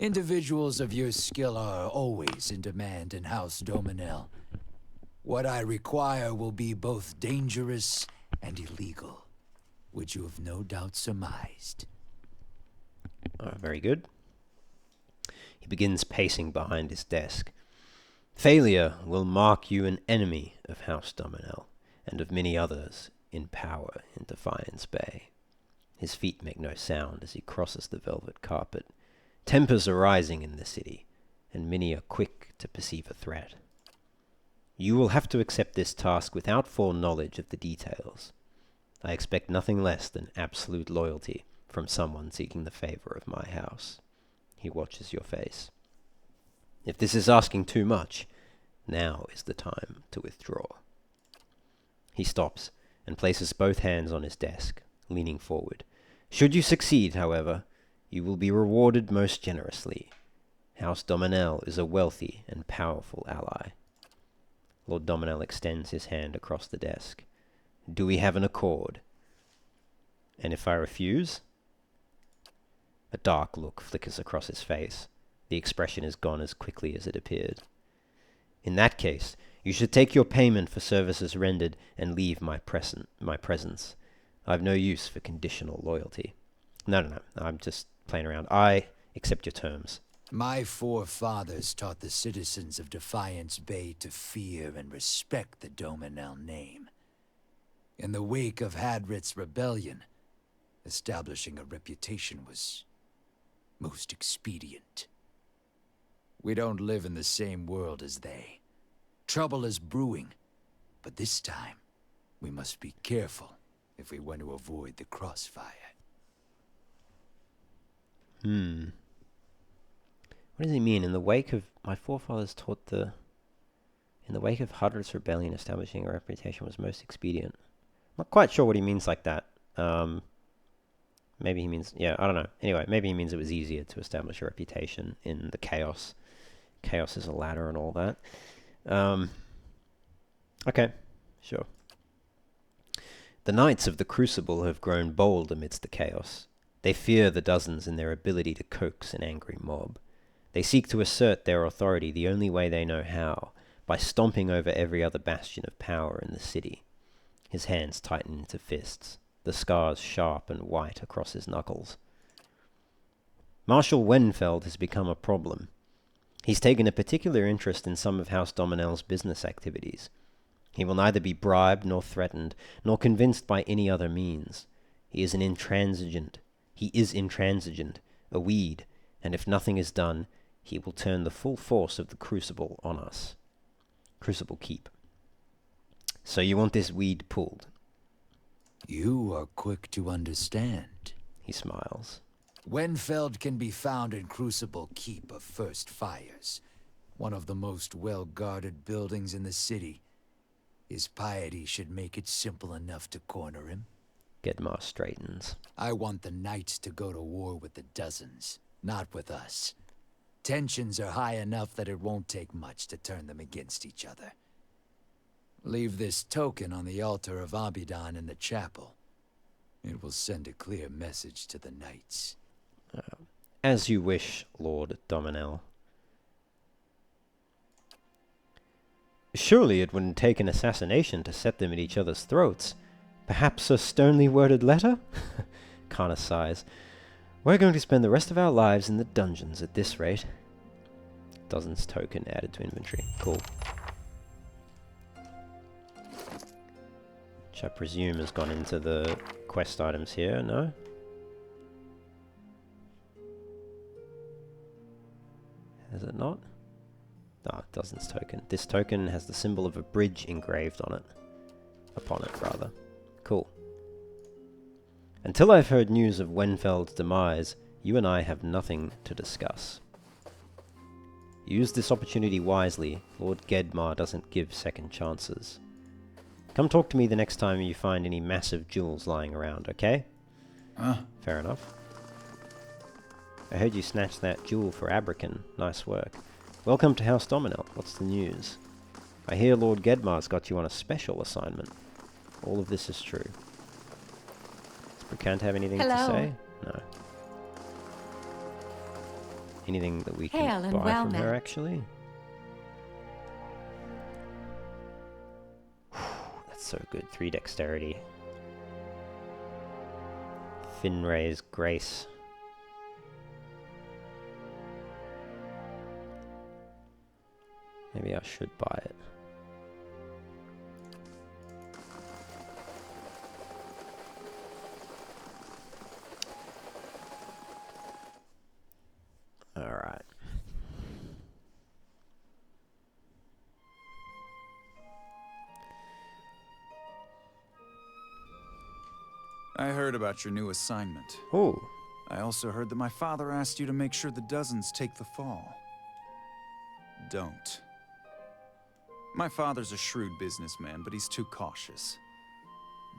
Individuals of your skill are always in demand in House Doemenel. What I require will be both dangerous and illegal, which you have no doubt surmised. Very good. He begins pacing behind his desk. Failure will mark you an enemy of House Doemenel, and of many others in power in Defiance Bay. His feet make no sound as he crosses the velvet carpet. Tempers are rising in the city, and many are quick to perceive a threat. You will have to accept this task without foreknowledge of the details. I expect nothing less than absolute loyalty from someone seeking the favor of my house. He watches your face. If this is asking too much, now is the time to withdraw. He stops and places both hands on his desk, leaning forward. Should you succeed, however, you will be rewarded most generously. House Doemenel is a wealthy and powerful ally. Lord Doemenel extends his hand across the desk. Do we have an accord? And if I refuse? A dark look flickers across his face. The expression is gone as quickly as it appeared. In that case, you should take your payment for services rendered and leave my presence. I've no use for conditional loyalty. No, I'm just playing around. I accept your terms. My forefathers taught the citizens of Defiance Bay to fear and respect the Doemenel name. In the wake of Hadrit's rebellion, establishing a reputation was most expedient. We don't live in the same world as they. Trouble is brewing, but this time, we must be careful if we want to avoid the crossfire. What does he mean? In the wake of my forefathers taught the... In the wake of Hadrit's rebellion, establishing a reputation was most expedient. I'm not quite sure what he means like that. Maybe he means... Yeah, I don't know. Anyway, maybe he means it was easier to establish a reputation in the chaos. Chaos is a ladder and all that. Okay, sure. The Knights of the Crucible have grown bold amidst the chaos. They fear the dozens in their ability to coax an angry mob. They seek to assert their authority the only way they know how, by stomping over every other bastion of power in the city. His hands tighten into fists, the scars sharp and white across his knuckles. Marshal Wenfeld has become a problem. He's taken a particular interest in some of House Doemenel's business activities. He will neither be bribed nor threatened, nor convinced by any other means. He is intransigent, a weed, and if nothing is done, he will turn the full force of the Crucible on us. Crucible Keep. So you want this weed pulled? You are quick to understand. He smiles. Wenfeld can be found in Crucible Keep of First Fires, one of the most well-guarded buildings in the city. His piety should make it simple enough to corner him. Gedmar straightens. I want the Knights to go to war with the dozens, not with us. Tensions are high enough that it won't take much to turn them against each other. Leave this token on the altar of Abidan in the chapel. It will send a clear message to the Knights. As you wish, Lord Doemenel. Surely it wouldn't take an assassination to set them at each other's throats. Perhaps a sternly worded letter? Kana sighs. We're going to spend the rest of our lives in the dungeons at this rate. Dozens token added to inventory. Cool. Which I presume has gone into the quest items here, no? Has it not? Ah, Dozens token. This token has the symbol of a bridge engraved on it. Upon it, rather. Cool. Until I've heard news of Wenfeld's demise, you and I have nothing to discuss. Use this opportunity wisely. Lord Gedmar doesn't give second chances. Come talk to me the next time you find any massive jewels lying around, okay? Fair enough. I heard you snatched that jewel for Abrakan. Nice work. Welcome to House Doemenel. What's the news? I hear Lord Gedmar's got you on a special assignment. All of this is true. Does Bricant have anything to say? No. Anything that we can buy from her, actually? That's so good. 3 dexterity. Finray's Grace. Maybe I should buy it. Alright. I heard about your new assignment. Oh. I also heard that my father asked you to make sure the dozens take the fall. Don't. My father's a shrewd businessman, but he's too cautious.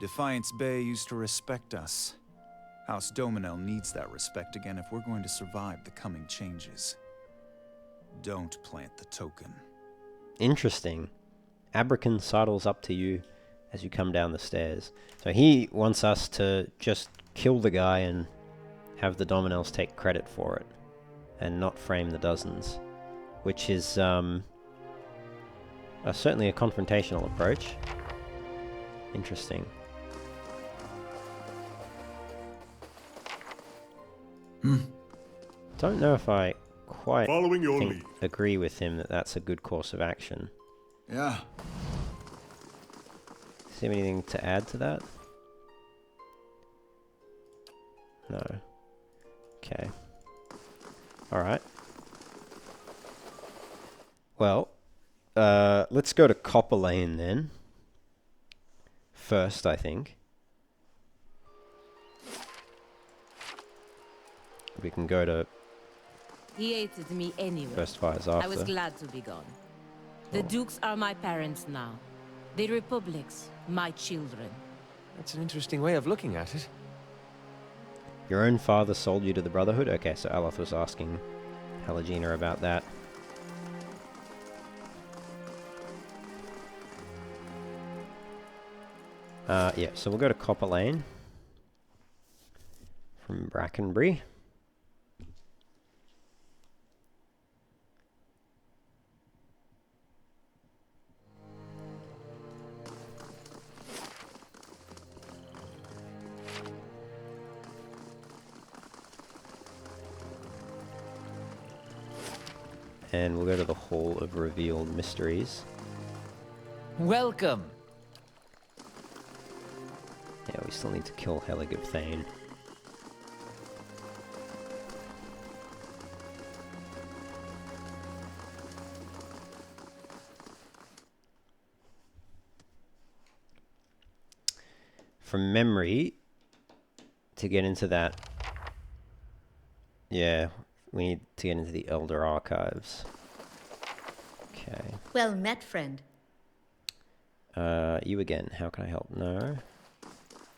Defiance Bay used to respect us. House Doemenel needs that respect again if we're going to survive the coming changes. Don't plant the token. Interesting. Abrakan sidles up to you as you come down the stairs. So he wants us to just kill the guy and have the Doemenels take credit for it, and not frame the dozens, which is certainly a confrontational approach. Interesting. Don't know if I quite Following your lead. agree with him that that's a good course of action. Yeah. Does he have anything to add to that? No. Okay. Alright. Well, let's go to Copper Lane then. First, I think. We can go to He hated me anyway. First Fires after. I was glad to be gone. The Dukes are my parents now. The Republic's my children. That's an interesting way of looking at it. Your own father sold you to the Brotherhood? Okay, so Aloth was asking Halagina about that. Yeah, so we'll go to Copper Lane from Brackenbury. And we'll go to the Hall of Revealed Mysteries. Welcome. Yeah, we still need to kill Helig of Thane. From memory, to get into that, yeah, we need to get into the Elder Archives. Okay. Well met, friend. You again. How can I help? No.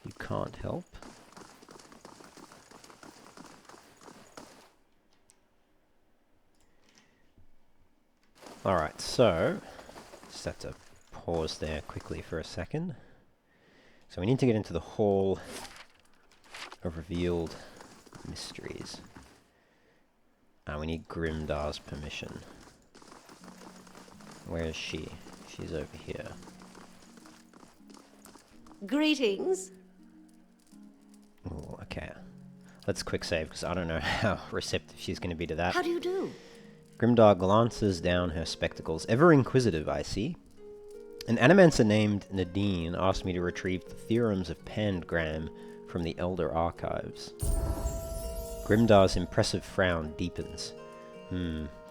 You can't help. Alright, so just have to pause there quickly for a second. So we need to get into the Hall of Revealed Mysteries. We need Grimdar's permission. Where is she? She's over here. Greetings. Ooh, okay. Let's quick save, because I don't know how receptive she's going to be to that. How do you do? Grimdar glances down her spectacles. Ever inquisitive, I see. An animancer named Nadine asked me to retrieve the theorems of Pangram from the Elder Archives. Grimdar's impressive frown deepens.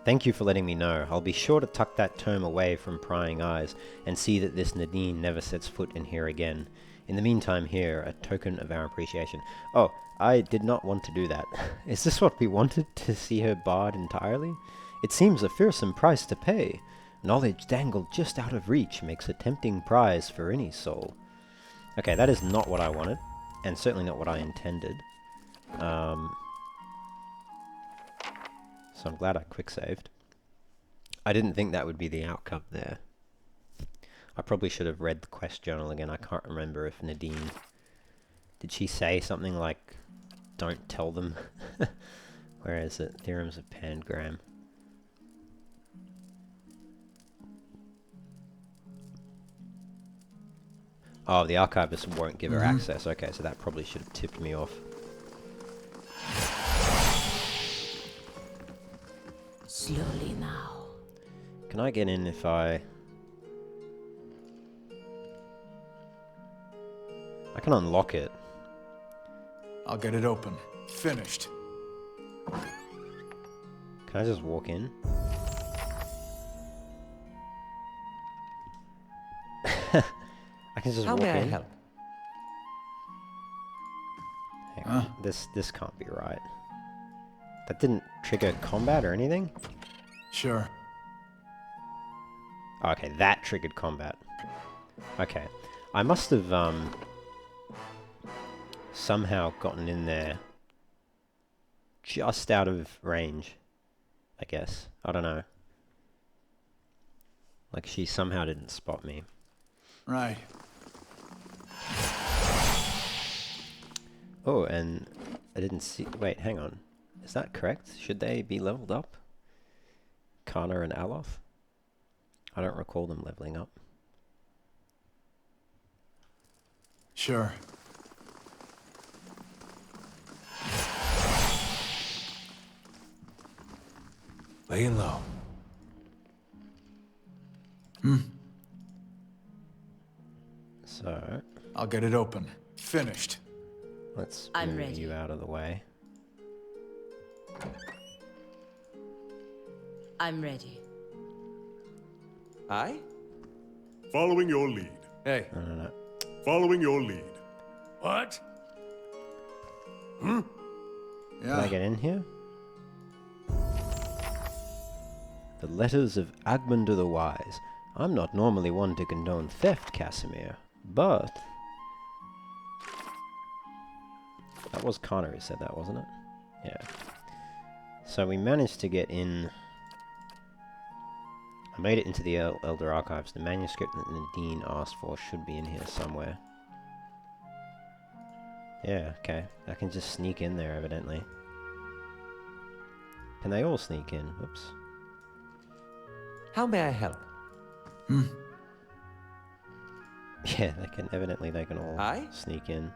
Thank you for letting me know. I'll be sure to tuck that tome away from prying eyes and see that this Nadine never sets foot in here again. In the meantime, here, a token of our appreciation. Oh, I did not want to do that. Is this what we wanted, to see her barred entirely? It seems a fearsome price to pay. Knowledge dangled just out of reach makes a tempting prize for any soul. Okay, that is not what I wanted, and certainly not what I intended. So I'm glad I quick saved. I didn't think that would be the outcome there. I probably should have read the quest journal again. I can't remember if Nadine... Did she say something like, don't tell them? Where is it? Theorems of Pangram. Oh, the archivist won't give her access. Okay, so that probably should have tipped me off. Slowly now. Can I get in if I can unlock it. I'll get it open. Finished. Can I just walk in? I can just How walk may I in. help? Hang on. This can't be right. That didn't trigger combat or anything? Sure. Oh, okay, that triggered combat. Okay. I must have somehow gotten in there just out of range, I guess. I don't know. Like she somehow didn't spot me. Right. Oh, and I didn't see... Wait, hang on. Is that correct? Should they be leveled up? Kana and Aloth? I don't recall them leveling up. Sure. Laying low. So, I'll get it open. Finished. let's I'm move ready. you out of the way. I'm ready. Aye? Following your lead. Hey, No. Following your lead. What? Can I Yeah. get in here? The letters of Agmund the Wise. I'm not normally one to condone theft, Kasemir, but... That was Connor who said that, wasn't it? Yeah. So we managed to get in... I made it into the Elder Archives. The manuscript that Nadine asked for should be in here somewhere. Yeah, okay. I can just sneak in there, evidently. Can they all sneak in? Whoops. how may I help? Yeah, they can. Evidently, they can all Aye? sneak in.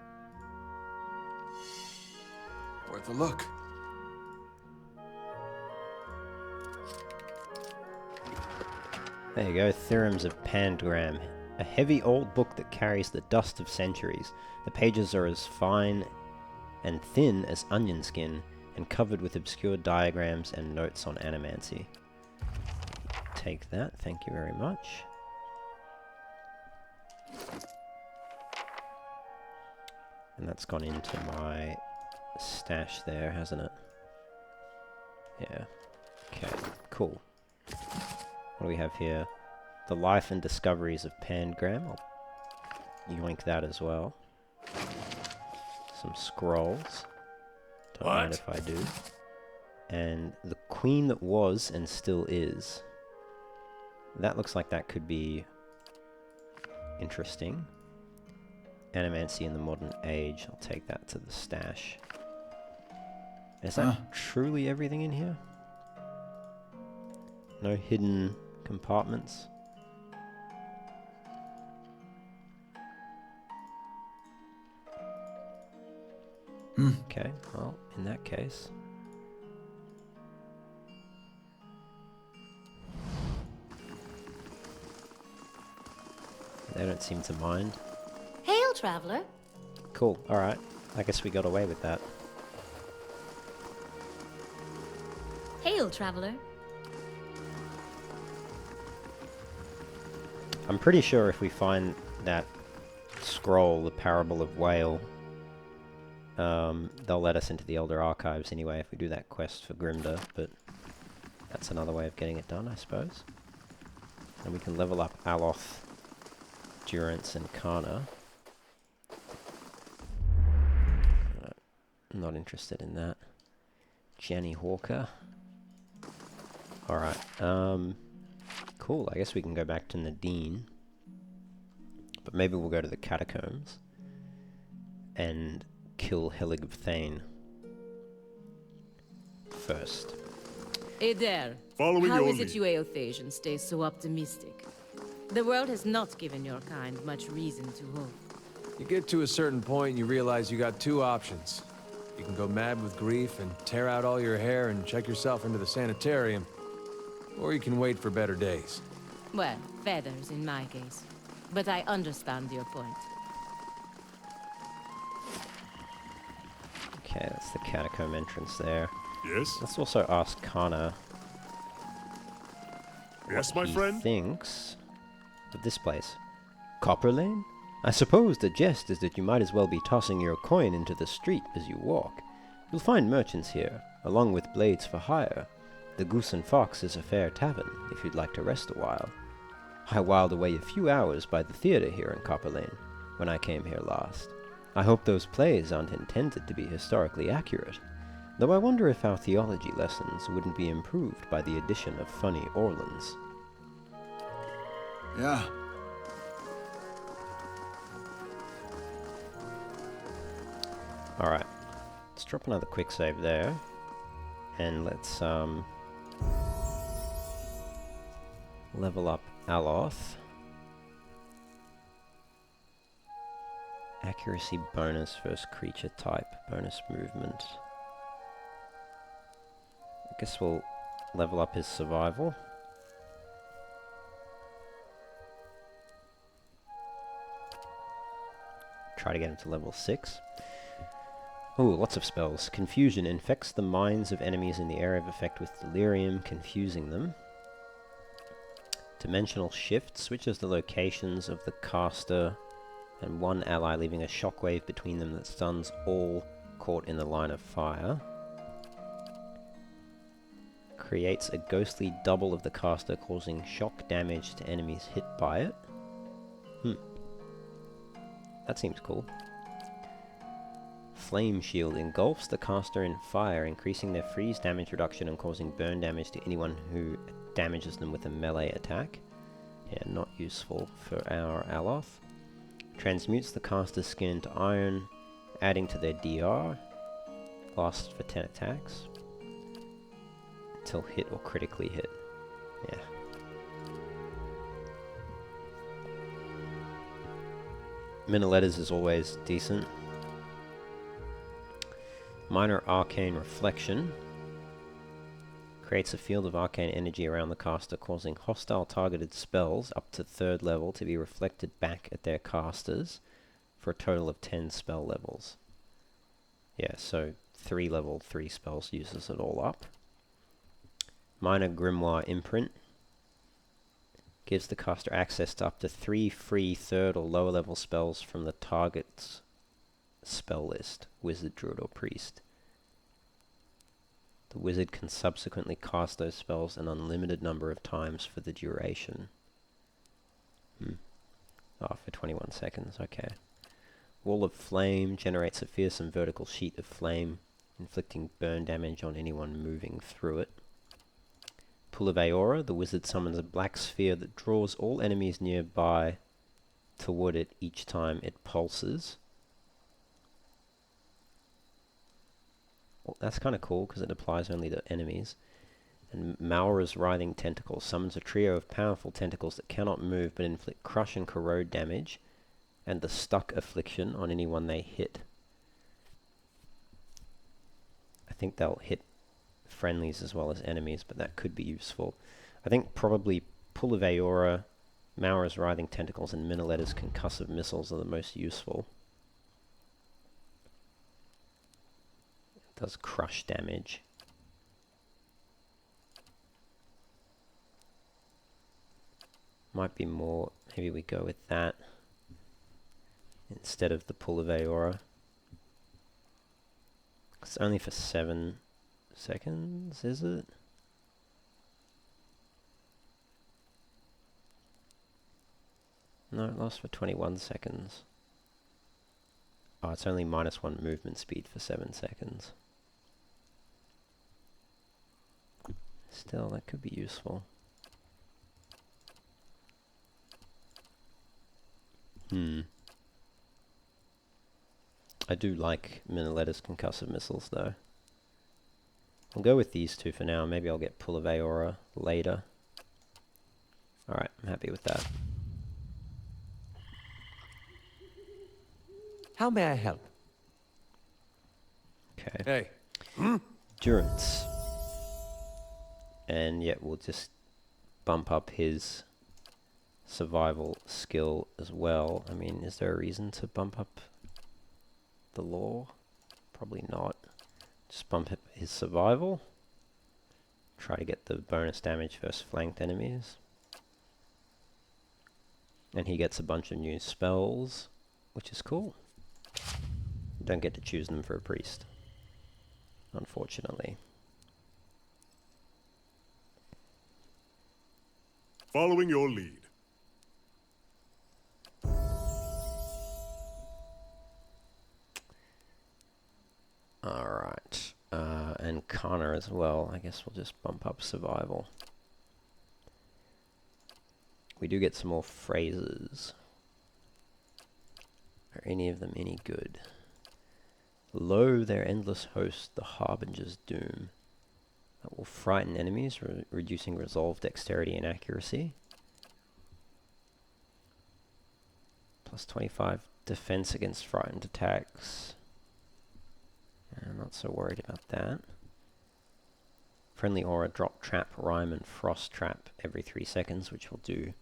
Worth a look. There you go. Theorems of Pangram. A heavy old book that carries the dust of centuries. The pages are as fine and thin as onion skin, and covered with obscure diagrams and notes on animancy. Take that. Thank you very much. And that's gone into my stash there, hasn't it? Yeah. Okay, cool. What do we have here? The Life and Discoveries of Pangram. I'll yoink that as well. Some scrolls. Don't mind if I do. And the Queen That Was and Still Is. That looks like that could be interesting. Animancy in the Modern Age. I'll take that to the stash. Is that truly everything in here? No hidden compartments? Okay, well, in that case... They don't seem to mind. Hail, traveler. Cool, alright. I guess we got away with that. Hail, traveler. I'm pretty sure if we find that scroll, the Parable of Whale, they'll let us into the Elder Archives anyway if we do that quest for Grimda, but that's another way of getting it done, I suppose. And we can level up Aloth, Durance, and Kana. Not interested in that. Jenny Hawker. Alright, cool, I guess we can go back to Nadine. But maybe we'll go to the Catacombs and kill Helig of Thane first. Hey there. Following How your is it lead. you Eothasians stay so optimistic? The world has not given your kind much reason to hope. You get to a certain point and you realize you got two options. You can go mad with grief and tear out all your hair and check yourself into the sanitarium. Or you can wait for better days. Well, feathers in my case. But I understand your point. Okay, that's the catacomb entrance there. Yes? Let's also ask Kana Yes, what my he friend? thinks of this place. Copper Lane? I suppose the jest is that you might as well be tossing your coin into the street as you walk. You'll find merchants here, along with blades for hire. The Goose and Fox is a fair tavern, if you'd like to rest a while. I whiled away a few hours by the theatre here in Copper Lane, when I came here last. I hope those plays aren't intended to be historically accurate, though I wonder if our theology lessons wouldn't be improved by the addition of funny Orlans. Yeah. Alright. Let's drop another quick save there. And let's level up Aloth. Accuracy bonus first creature type, bonus movement. I guess we'll level up his survival. Try to get him to level 6. Ooh, lots of spells. Confusion infects the minds of enemies in the area of effect with delirium, confusing them. Dimensional shift switches the locations of the caster and one ally, leaving a shockwave between them that stuns all caught in the line of fire. Creates a ghostly double of the caster, causing shock damage to enemies hit by it. That seems cool. Flame Shield engulfs the caster in fire, increasing their freeze damage reduction and causing burn damage to anyone who damages them with a melee attack. Yeah, not useful for our Aloth. Transmutes the caster's skin into iron, adding to their DR. Lasts for 10 attacks. Until hit or critically hit. Yeah. Miniletters is always decent. Minor Arcane Reflection. Creates a field of arcane energy around the caster, causing hostile targeted spells up to 3rd level to be reflected back at their casters for a total of 10 spell levels. Yeah, so 3 level 3 spells uses it all up. Minor Grimoire Imprint. Gives the caster access to up to 3 free 3rd or lower level spells from the target's spell list, wizard, druid, or priest. The wizard can subsequently cast those spells an unlimited number of times for the duration. Oh, for 21 seconds, okay. Wall of Flame generates a fearsome vertical sheet of flame, inflicting burn damage on anyone moving through it. Pool of Aora, the wizard summons a black sphere that draws all enemies nearby toward it each time it pulses. Well, that's kind of cool because it applies only to enemies. And Maura's Writhing Tentacle summons a trio of powerful tentacles that cannot move but inflict crush and corrode damage and the stuck affliction on anyone they hit. I think they'll hit friendlies as well as enemies, but that could be useful. I think probably Pool of Aora, Maura's Writhing Tentacles, and Miniletter's Concussive Missiles are the most useful. It does crush damage. Might be more, maybe we go with that instead of the Pool of Aora. It's only for 7 seconds, is it? No, it lasts for 21 seconds. Oh, it's only -1 movement speed for 7 seconds. Still, that could be useful. I do like Miniletter's Concussive Missiles, though. I'll go with these two for now. Maybe I'll get Pool of Aora later. Alright, I'm happy with that. How may I help? Okay. Hey. Endurance. And yet we'll just bump up his survival skill as well. I mean, is there a reason to bump up the law? Probably not. Just bump up his survival. Try to get the bonus damage versus flanked enemies. And he gets a bunch of new spells, which is cool. Don't get to choose them for a priest, unfortunately. Following your lead. Alright. And Connor as well. I guess we'll just bump up survival. we do get some more phrases. Are any of them any good? Lo, their endless host, the harbinger's doom. That will frighten enemies, reducing resolve, dexterity, and accuracy. Plus 25 defense against frightened attacks. I'm not so worried about that. Friendly aura, drop trap, rhyme, and frost trap every 3 seconds, which will do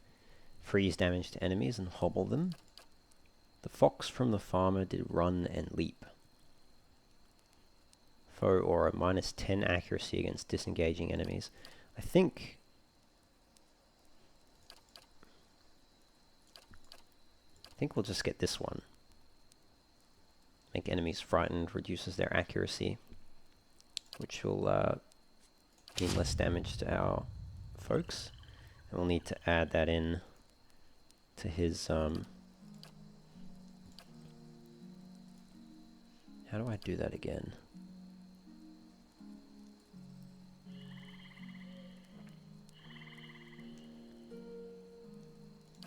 freeze damage to enemies and hobble them. The fox from the farmer did run and leap. Foe aura, minus 10 accuracy against disengaging enemies. I think we'll just get this one. Make enemies frightened, reduces their accuracy, which will mean less damage to our folks. And we'll need to add that in to his how do I do that again?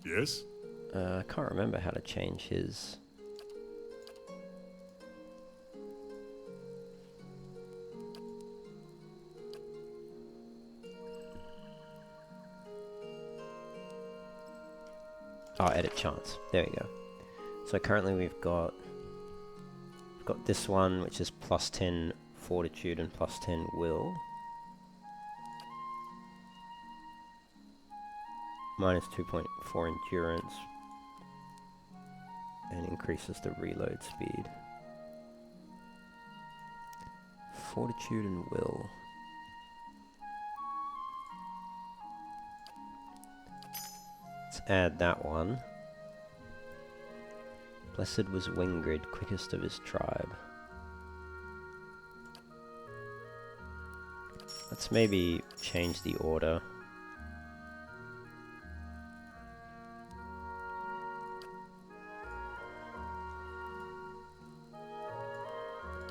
Yes? I can't remember how to change his. Oh, edit chance. There we go. So currently we've got this one, which is plus 10 fortitude and plus 10 will. Minus 2.4 endurance. And increases the reload speed. Fortitude and will. Let's add that one. Blessed was Wingrid, quickest of his tribe. Let's maybe change the order.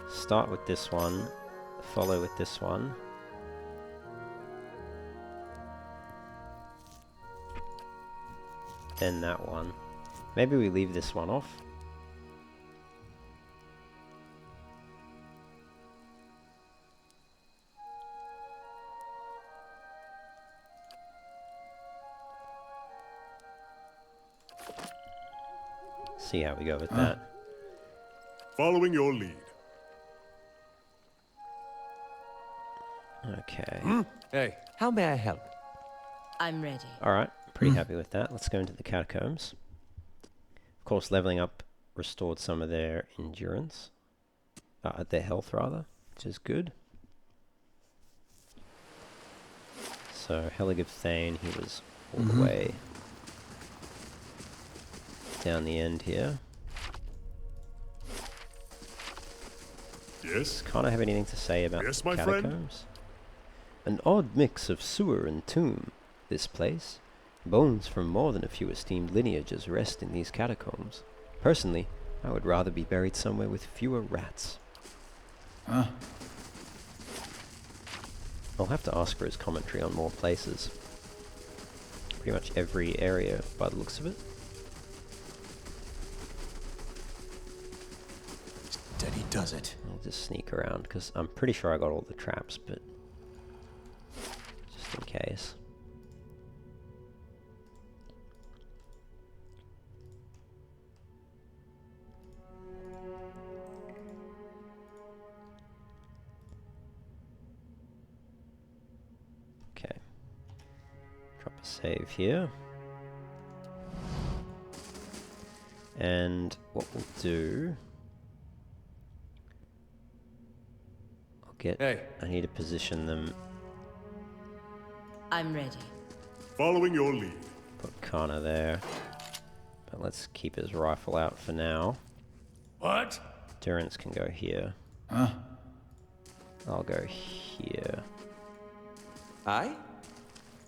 Start with this one, follow with this one. Then that one. Maybe we leave this one off. See how we go with that. Following your lead. Okay. Hey, how may I help? I'm ready. Alright, pretty happy with that. Let's go into the catacombs. Of course, leveling up restored some of their endurance. Their health, rather, which is good. So, Helig of Thane, he was all the way down the end here. Yes? Can't I have anything to say about Yes, the my friend? catacombs? An odd mix of sewer and tomb, this place. Bones from more than a few esteemed lineages rest in these catacombs. Personally, I would rather be buried somewhere with fewer rats. Huh? I'll have to ask for his commentary on more places. Pretty much every area, by the looks of it. Steady does it. I'll just sneak around, because I'm pretty sure I got all the traps, but just in case. Okay. Drop a save here. And what we'll do... Hey. I need to position them. I'm ready. Following your lead. Put Kana there. But let's keep his rifle out for now. What? Durance can go here. Huh? I'll go here. I?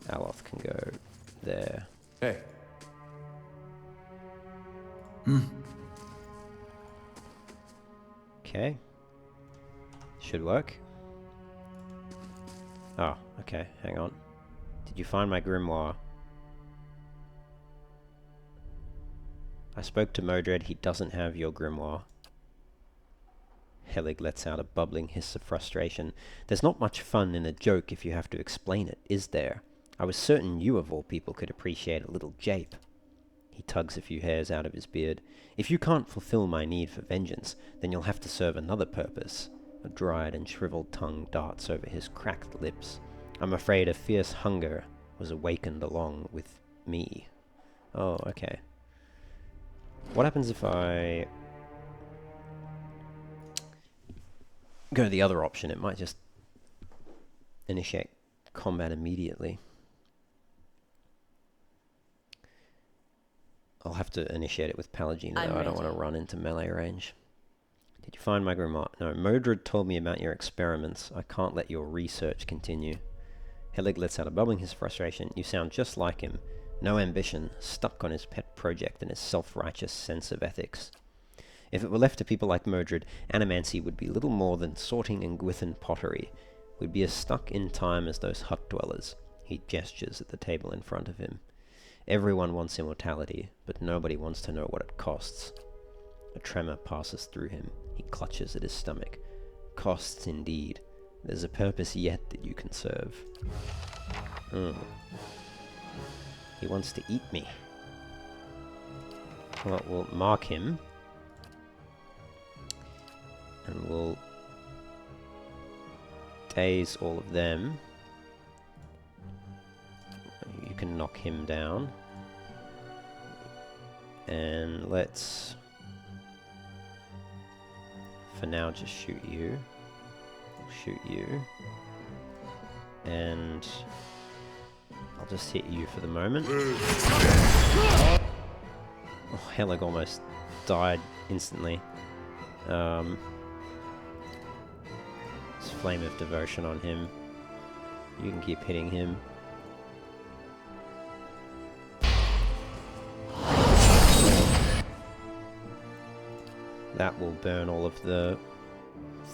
Aloth can go there. Hey. Okay. Should work. Oh, okay. Hang on. Did you find my grimoire? I spoke to Modred. He doesn't have your grimoire. Helig lets out a bubbling hiss of frustration. There's not much fun in a joke if you have to explain it, is there? I was certain you of all people could appreciate a little jape. He tugs a few hairs out of his beard. If you can't fulfill my need for vengeance, then you'll have to serve another purpose. A dried and shriveled tongue darts over his cracked lips. I'm afraid a fierce hunger was awakened along with me. Oh, okay. What happens if I go the other option? It might just initiate combat immediately. I'll have to initiate it with Pallegina, though. I don't want to run into melee range. Did you find my grimoire? No, Modred told me about your experiments. I can't let your research continue. Helig lets out a bubbling his frustration. You sound just like him. No ambition, stuck on his pet project and his self-righteous sense of ethics. If it were left to people like Modred, animancy would be little more than sorting in Gwithan pottery. We'd be as stuck in time as those hut dwellers. He gestures at the table in front of him. Everyone wants immortality, but nobody wants to know what it costs. A tremor passes through him. He clutches at his stomach. Costs indeed. There's a purpose yet that you can serve. He wants to eat me. Well, we'll mark him. And we'll daze all of them. You can knock him down. And let's, for now, just shoot you. We'll shoot you. And I'll just hit you for the moment. Oh, Helig almost died instantly. This Flame of Devotion on him. You can keep hitting him. That will burn all of the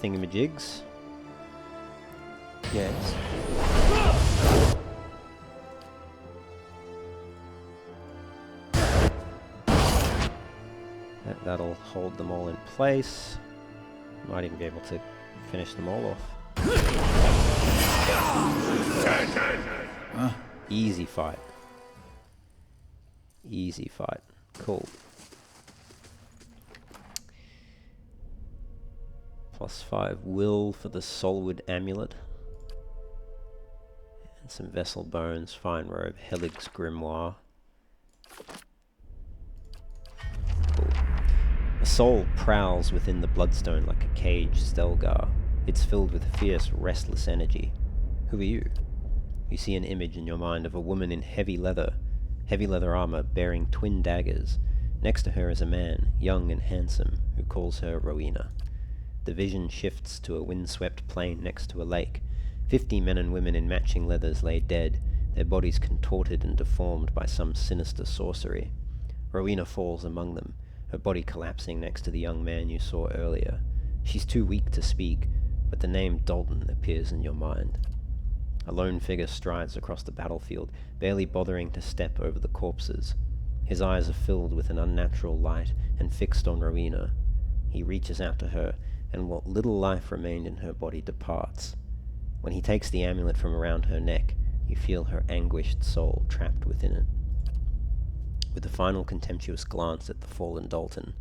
thingamajigs. Yes. That'll hold them all in place. Might even be able to finish them all off. Easy fight. Easy fight. Cool. +5 will for the Soulwood Amulet. And some Vessel Bones, Fine Robe, Helig's Grimoire. Cool. A soul prowls within the bloodstone like a caged Stelgar. It's filled with fierce, restless energy. Who are you? You see an image in your mind of a woman in heavy leather armor bearing twin daggers. Next to her is a man, young and handsome, who calls her Rowena. The vision shifts to a windswept plain next to a lake. 50 men and women in matching leathers lay dead, their bodies contorted and deformed by some sinister sorcery. Rowena falls among them, her body collapsing next to the young man you saw earlier. She's too weak to speak, but the name Dalton appears in your mind. A lone figure strides across the battlefield, barely bothering to step over the corpses. His eyes are filled with an unnatural light and fixed on Rowena. He reaches out to her, and what little life remained in her body departs. When he takes the amulet from around her neck, you feel her anguished soul trapped within it. With a final contemptuous glance at the fallen Dalton,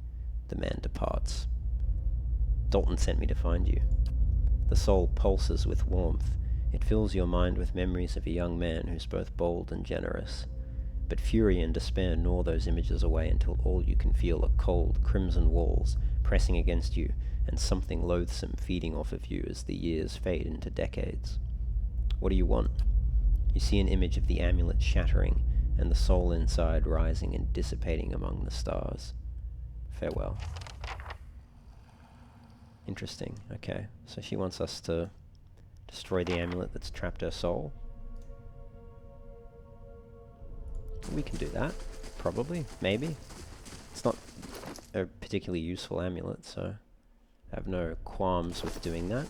the man departs. Dalton sent me to find you. The soul pulses with warmth. It fills your mind with memories of a young man who's both bold and generous. But fury and despair gnaw those images away until all you can feel are cold, crimson walls pressing against you, and something loathsome feeding off of you as the years fade into decades. What do you want? You see an image of the amulet shattering, and the soul inside rising and dissipating among the stars. Farewell. Interesting. Okay, so she wants us to destroy the amulet that's trapped her soul. We can do that. Probably. Maybe. It's not a particularly useful amulet, so I have no qualms with doing that.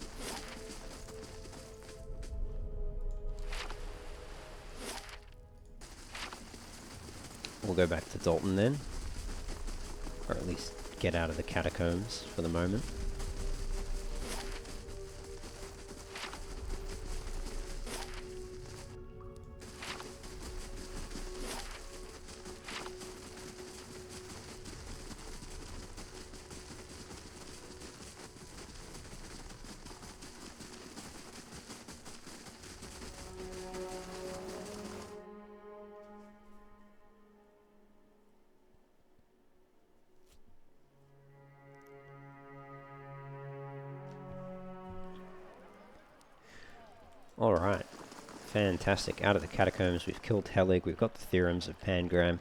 We'll go back to Dalton then. or at least get out of the catacombs for the moment. Alright, fantastic. Out of the catacombs, we've killed Helig, we've got the theorems of Pangram.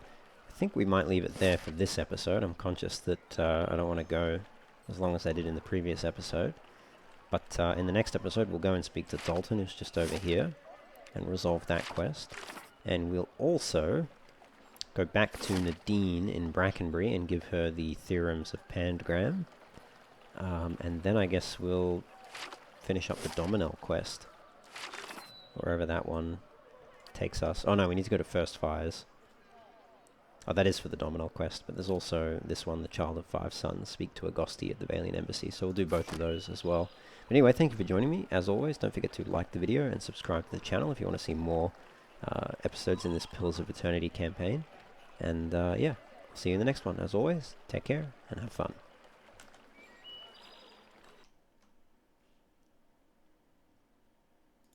I think we might leave it there for this episode. I'm conscious that I don't want to go as long as I did in the previous episode. But in the next episode, we'll go and speak to Dalton, who's just over here, and resolve that quest. And we'll also go back to Nadine in Brackenbury and give her the theorems of Pangram. And then I guess we'll finish up the Doemenel quest. Wherever that one takes us. Oh no, we need to go to First Fires. Oh, that is for the Doemenel quest, but there's also this one, the Child of Five Sons, speak to Agosti at the Valiant Embassy, so we'll do both of those as well. But anyway, thank you for joining me. As always, don't forget to like the video and subscribe to the channel if you want to see more episodes in this Pillars of Eternity campaign. And yeah, see you in the next one. As always, take care and have fun.